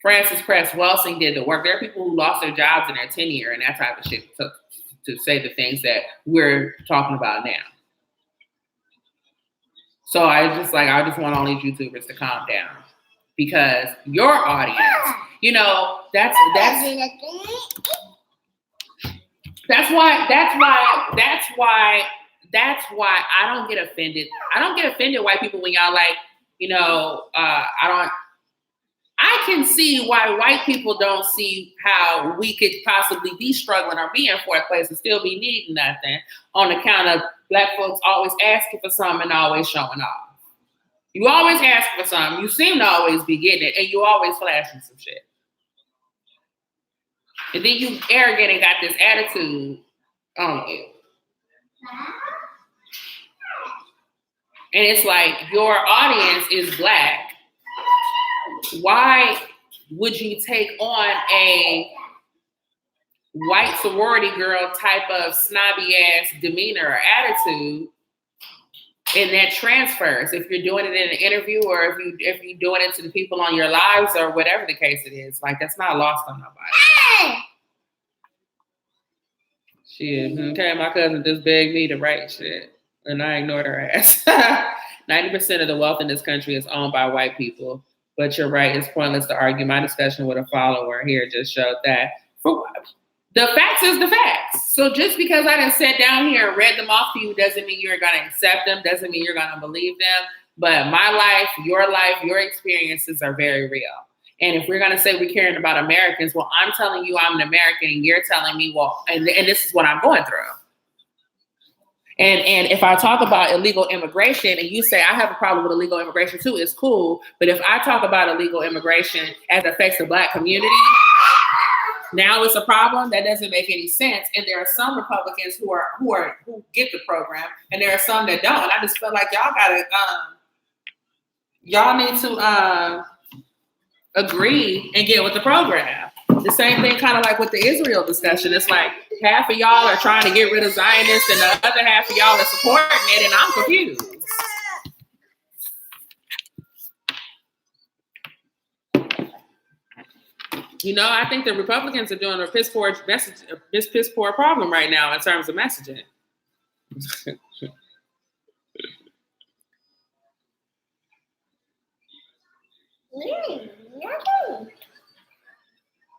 Francis Cress Welsing did the work. There are people who lost their jobs in their tenure and that type of shit to say the things that we're talking about now. So I just want all these YouTubers to calm down, because your audience, that's why I don't get offended. I don't get offended white people when y'all like, I can see why white people don't see how we could possibly be struggling or be in fourth place and still be needing nothing on account of black folks always asking for something and always showing off. You always ask for something. You seem to always be getting it, and you always flashing some shit. And then you arrogant and got this attitude on you. And it's like, your audience is black. Why would you take on a white sorority girl type of snobby ass demeanor or attitude, and that transfers if you're doing it in an interview or if you're doing it to the people on your lives or whatever the case it is? Like, that's not lost on nobody. Shit, okay, my cousin just begged me to write shit, and I ignored her ass. 90% of the wealth in this country is owned by white people. But you're right, it's pointless to argue. My discussion with a follower here just showed that the facts is the facts. So just because I done sat down here and read them off to you doesn't mean you're going to accept them, doesn't mean you're going to believe them. But my life, your experiences are very real. And if we're going to say we're caring about Americans, well, I'm telling you I'm an American, and you're telling me, well, and this is what I'm going through. And if I talk about illegal immigration and you say I have a problem with illegal immigration too, it's cool. But if I talk about illegal immigration as it affects the black community, now it's a problem. That doesn't make any sense. And there are some Republicans who get the program, and there are some that don't. And I just feel like y'all need to agree and get with the program. The same thing kind of like with the Israel discussion. It's like half of y'all are trying to get rid of Zionists and the other half of y'all are supporting it, and I'm confused. I think the Republicans are doing a piss poor problem right now in terms of messaging.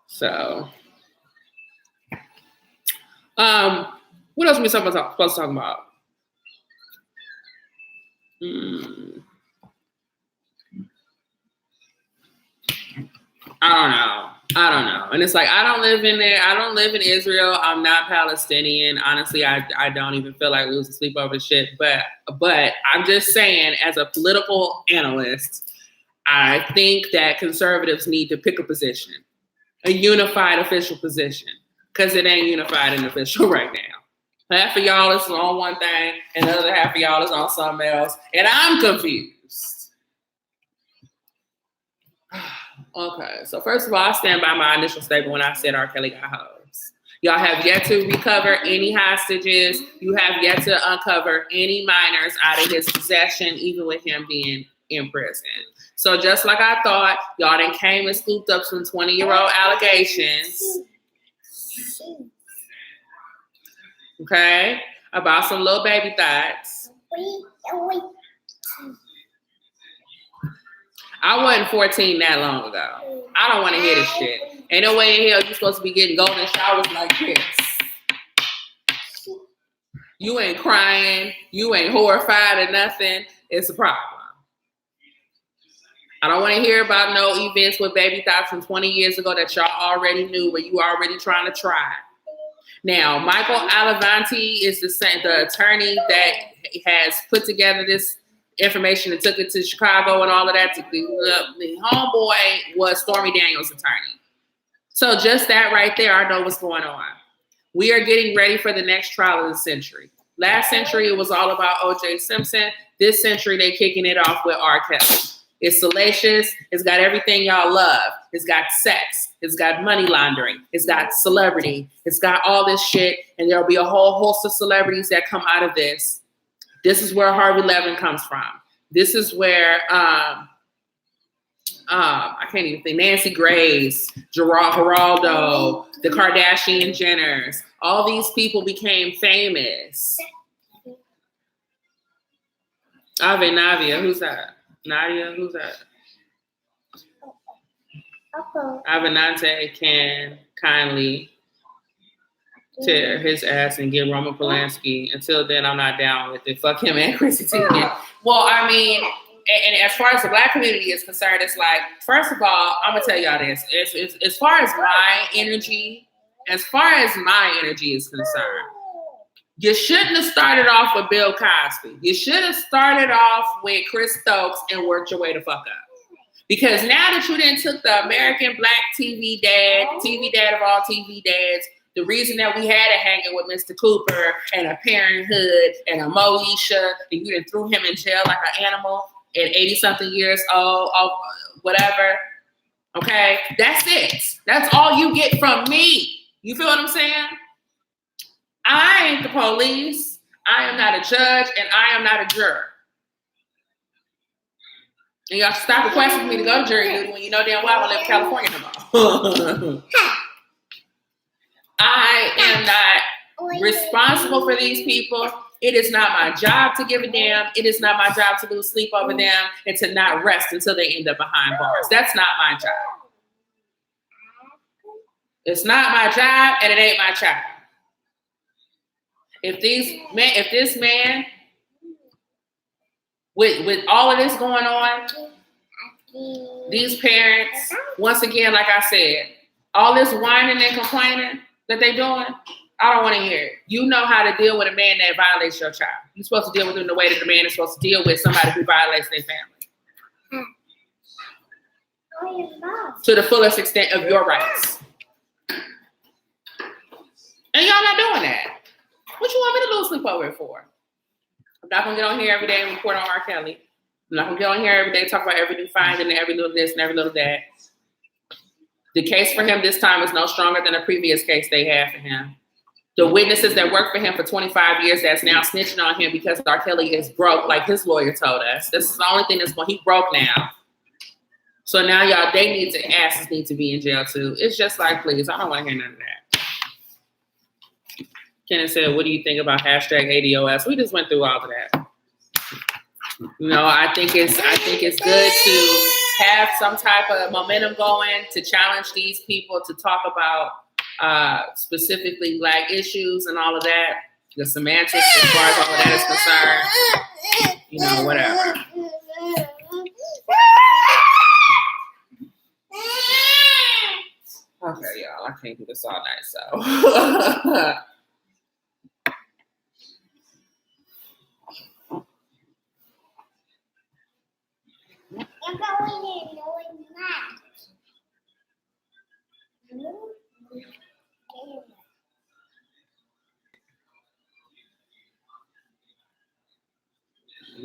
So, what else are we supposed to talk about? I don't know. And it's like, I don't live in there. I don't live in Israel. I'm not Palestinian. Honestly, I don't even feel like losing sleep over shit. But I'm just saying, as a political analyst, I think that conservatives need to pick a position, a unified official position, because it ain't unified and official right now. Half of y'all is on one thing, and the other half of y'all is on something else, and I'm confused. Okay, so first of all, I stand by my initial statement when I said R.Kelly got hoes. Y'all have yet to recover any hostages. You have yet to uncover any minors out of his possession, even with him being in prison. So just like I thought, y'all done came and scooped up some 20-year-old allegations. Okay, about some little baby thoughts. I wasn't 14 that long ago. I don't want to hear this shit. Ain't no way in hell you're supposed to be getting golden showers like this. You ain't crying. You ain't horrified or nothing. It's a problem. I don't want to hear about no events with baby thoughts from 20 years ago that y'all already knew, but you already trying to try. Now, Michael Alavanti is the attorney that has put together this information and took it to Chicago and all of that. The homeboy was Stormy Daniels' attorney. So just that right there, I know what's going on. We are getting ready for the next trial of the century. Last century, it was all about O.J. Simpson. This century, they're kicking it off with R.Kelly. It's salacious. It's got everything y'all love. It's got sex. It's got money laundering. It's got celebrity. It's got all this shit. And there'll be a whole host of celebrities that come out of this. This is where Harvey Levin comes from. This is where, I can't even think, Nancy Grace, Geraldo, the Kardashian Jenners. All these people became famous. Ave Navia, who's that? Nadia, who's that? Avenante can kindly tear his ass and get Roman Polanski. Until then, I'm not down with it. Fuck him and Chrissy Teigen. Well, I mean, and as far as the Black community is concerned, it's like, first of all, I'm gonna tell y'all this. As far as my energy is concerned, you shouldn't have started off with Bill Cosby. You should have started off with Chris Stokes and worked your way the fuck up. Because now that you done took the American Black TV dad, TV dad of all TV dads, the reason that we had it hanging with Mr. Cooper and a Parenthood and a Moesha, and you done threw him in jail like an animal at 80-something years old, whatever. Okay, that's it. That's all you get from me. You feel what I'm saying? I ain't the police. I am not a judge, and I am not a juror. And y'all should stop requesting me to go to jury duty when you know damn well I don't live in California no more. I am not responsible for these people. It is not my job to give a damn. It is not my job to lose sleep over them and to not rest until they end up behind bars. That's not my job. It's not my job, and it ain't my child. If this man, with all of this going on, these parents, once again, like I said, all this whining and complaining that they doing, I don't want to hear it. You know how to deal with a man that violates your child. You're supposed to deal with him the way that the man is supposed to deal with somebody who violates their family. To the fullest extent of your rights. And y'all not doing that. What you want me to lose sleep over it for? I'm not going to get on here every day and report on R. Kelly. I'm not going to get on here every day and talk about every new finding and every little this and every little that. The case for him this time is no stronger than a previous case they had for him. The witnesses that worked for him for 25 years that's now snitching on him because R. Kelly is broke, like his lawyer told us. This is the only thing that's going, he broke now. So now y'all, asses need to be in jail too. It's just like, please, I don't want to hear none of that. Kenneth said, what do you think about hashtag ADOS? We just went through all of that. You know, I think it's good to have some type of momentum going to challenge these people to talk about specifically Black issues and all of that. The semantics as far as all of that is concerned. You know, whatever. Okay, y'all, I can't do this all night, so.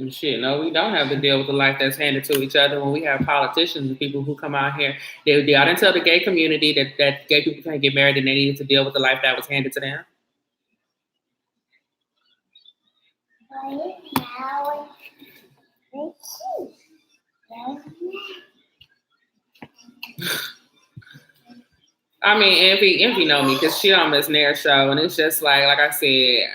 Shit, no, we don't have to deal with the life that's handed to each other when we have politicians and people who come out here. They didn't tell the gay community that gay people can't get married and they needed to deal with the life that was handed to them. I mean, Envy know me because she on this Nair show, and it's just like I said,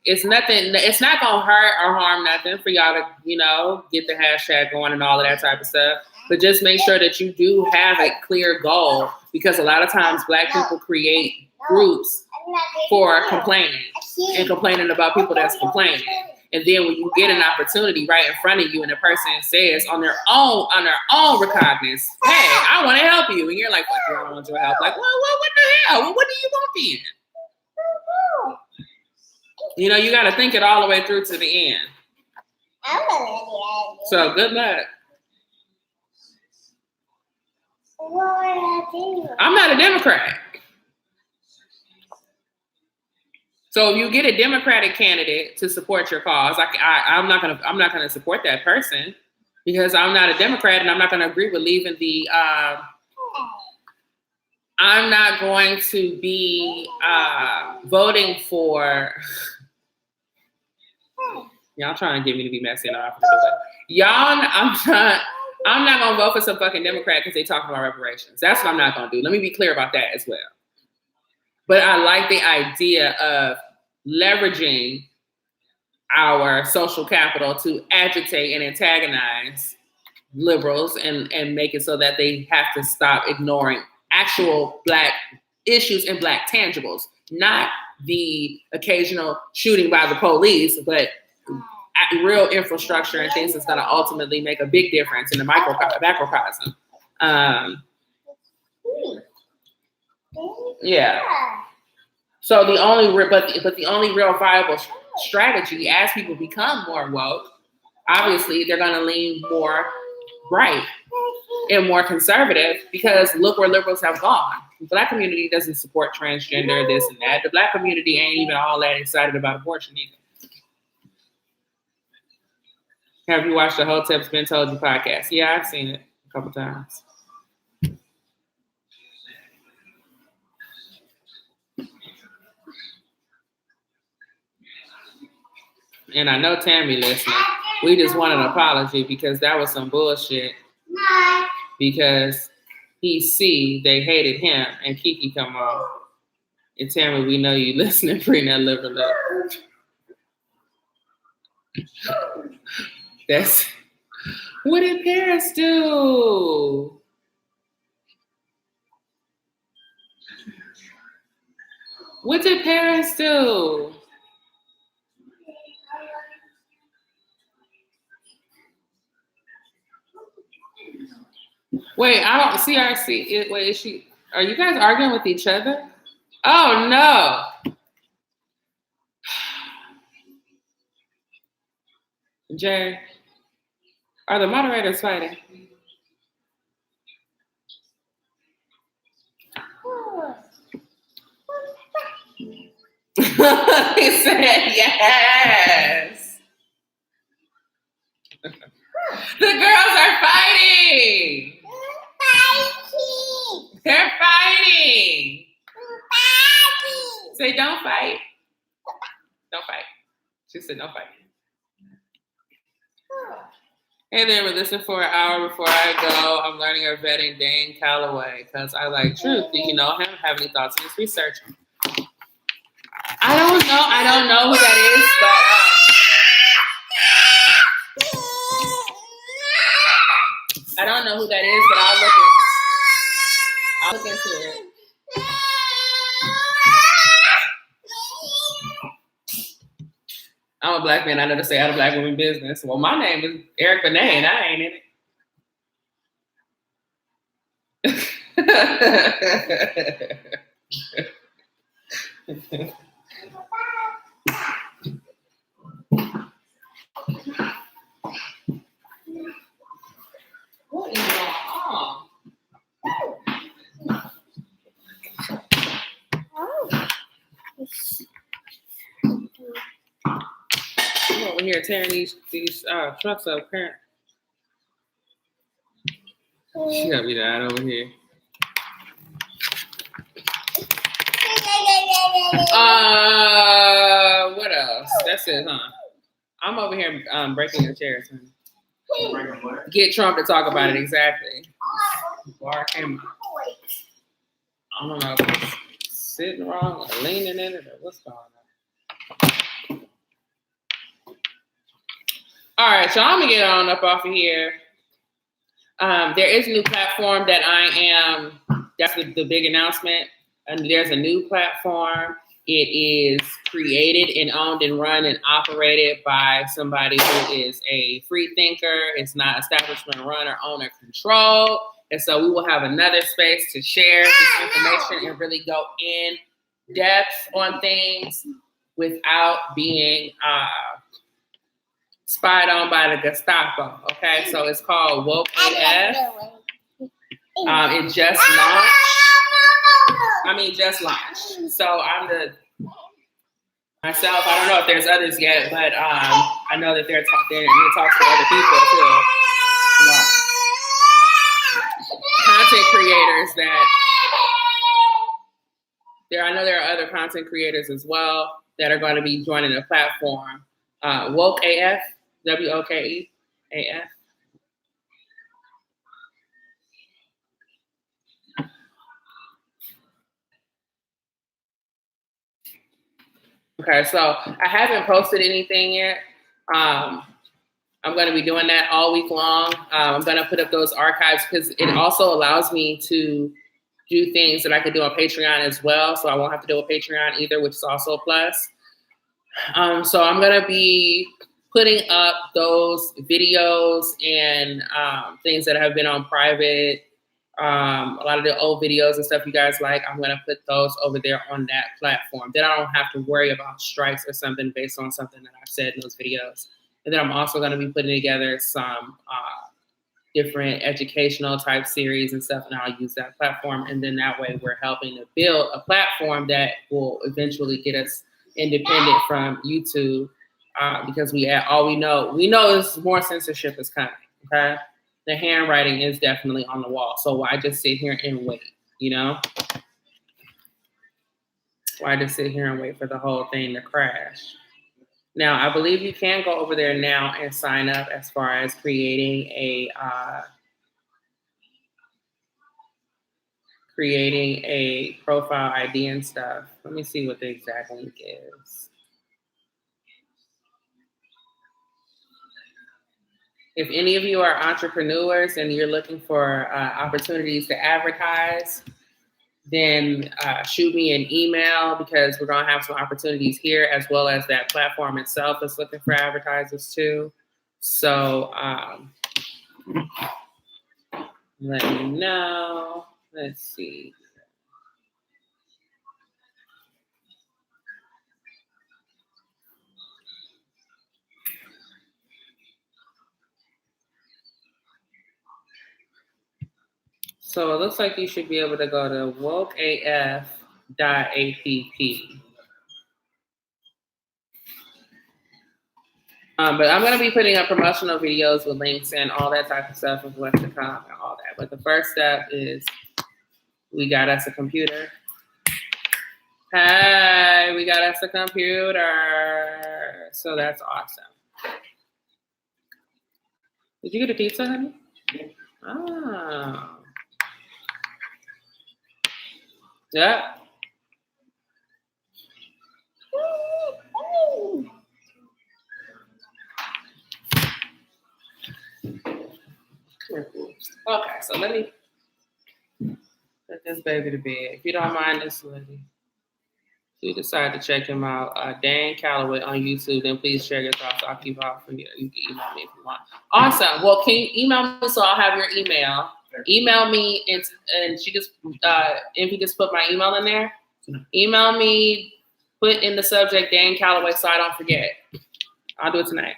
it's nothing. It's not gonna hurt or harm nothing for y'all to, you know, get the hashtag going and all of that type of stuff. But just make sure that you do have a clear goal, because a lot of times Black people create groups for complaining and complaining about people that's complaining. And then when you get an opportunity right in front of you and the person says on their own recognizance, hey, I want to help you. And you're like, fuck you, I don't want your help. Like, what the hell? Well, what do you want then? You know, you got to think it all the way through to the end. So good luck. I'm not a Democrat. So if you get a Democratic candidate to support your cause, I'm not gonna support that person because I'm not a Democrat and I'm not gonna agree with leaving the. I'm not going to be voting for. Y'all trying to get me to be messy and I'm not gonna do it. I'm not gonna vote for some fucking Democrat because they talk about reparations. That's what I'm not gonna do. Let me be clear about that as well. But I like the idea of leveraging our social capital to agitate and antagonize liberals and make it so that they have to stop ignoring actual Black issues and Black tangibles, not the occasional shooting by the police, but real infrastructure and things that's going to ultimately make a big difference in the macrocosm. Yeah. So the only real viable strategy as people become more woke, obviously they're going to lean more right and more conservative because look where liberals have gone. The Black community doesn't support transgender, this and that. The Black community ain't even all that excited about abortion either. Have you watched the Whole Tip's Been Told You podcast? Yeah, I've seen it a couple times. And I know Tammy listening. We just want an apology because that was some bullshit. Because they hated him, and Kiki come on. And Tammy, we know you listening, bring that liver up. That's what did Paris do? What did Paris do? Wait, I don't see RC. Wait, is she? Are you guys arguing with each other? Oh no. Jay, are the moderators fighting? He said yes. The girls are fighting. They're fighting. Say don't fight. Don't fight. She said don't fight. Hey there, we're listening for an hour before I go. I'm learning or vetting Dane Calloway because I like truth. Do you know him? Have any thoughts on his research? I don't know who that is, but I don't know who that is, but I'll look into it. I'm a Black man. I know to stay out of Black women business. Well, my name is Eric Benet, and I ain't in it. What is going on? I'm over here tearing these trucks up, apparently. She got me that over here. What else? That's it, huh? I'm over here breaking the chairs, huh? Get Trump to talk about it exactly. Bar camera. I don't know if it's sitting wrong or leaning in it or what's going on. All right, so I'm gonna get on up off of here. There is a new platform that that's the big announcement. And there's a new platform. It is created and owned and run and operated by somebody who is a free thinker. It's not establishment run or owner control. And so we will have another space to share this information and really go in depth on things without being spied on by the Gestapo. Okay, so it's called WokeAF. It just launched. So I'm myself. I don't know if there's others yet, but I know that they're in talks with other people too. Content creators I know there are other content creators as well that are going to be joining the platform. WokeAF, WokeAF. Okay, so I haven't posted anything yet. I'm going to be doing that all week long. I'm going to put up those archives because it also allows me to do things that I could do on Patreon as well. So I won't have to do a Patreon either, which is also a plus. So I'm going to be putting up those videos and things that have been on private. A lot of the old videos and stuff you guys like, I'm going to put those over there on that platform. Then I don't have to worry about strikes or something based on something that I've said in those videos. And then I'm also going to be putting together some different educational type series and stuff, and I'll use that platform. And then that way we're helping to build a platform that will eventually get us independent from YouTube because we know is more censorship is coming, okay? The handwriting is definitely on the wall. So why just sit here and wait, you know? Why just sit here and wait for the whole thing to crash? Now, I believe you can go over there now and sign up as far as creating a profile ID and stuff. Let me see what the exact link is. If any of you are entrepreneurs and you're looking for opportunities to advertise, then shoot me an email because we're going to have some opportunities here as well as that platform itself is looking for advertisers too. So let me know. Let's see. So it looks like you should be able to go to WokeAF.app. But I'm going to be putting up promotional videos with links and all that type of stuff of what's to come and all that. But the first step is we got us a computer. Hey, we got us a computer. So that's awesome. Did you get a pizza, honey? Oh. Yeah. Okay, so let me put this baby to bed. If you don't mind this lady, if you decide to check him out, Dan Calloway on YouTube, then please share your thoughts. I'll keep out for you. You can email me if you want. Awesome. Well, can you email me so I'll have your email? Email me and she just if you just put my email in there, email me, put in the subject Dan Calloway so I don't forget. I'll do it tonight.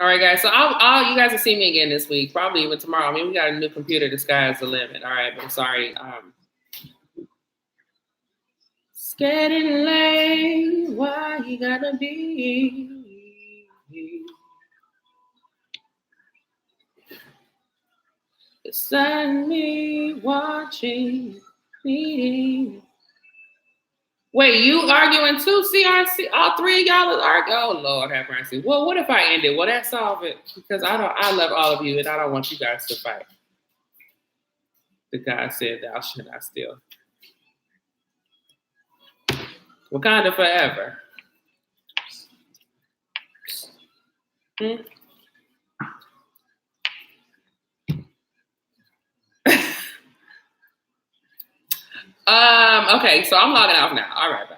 All right, guys. So you guys will see me again this week, probably even tomorrow. I mean, we got a new computer. The sky's the limit. All right, but I'm sorry. It's getting late. Why you gotta be? Beside me, watching, meeting. Wait, you arguing too, CRC? All three of y'all is arguing? Oh, Lord have mercy. Well, what if I end it? Will that solve it? Because I love all of you, and I don't want you guys to fight. The God said, thou shalt not steal. Wakanda forever. Okay, so I'm logging off now. All right, bye.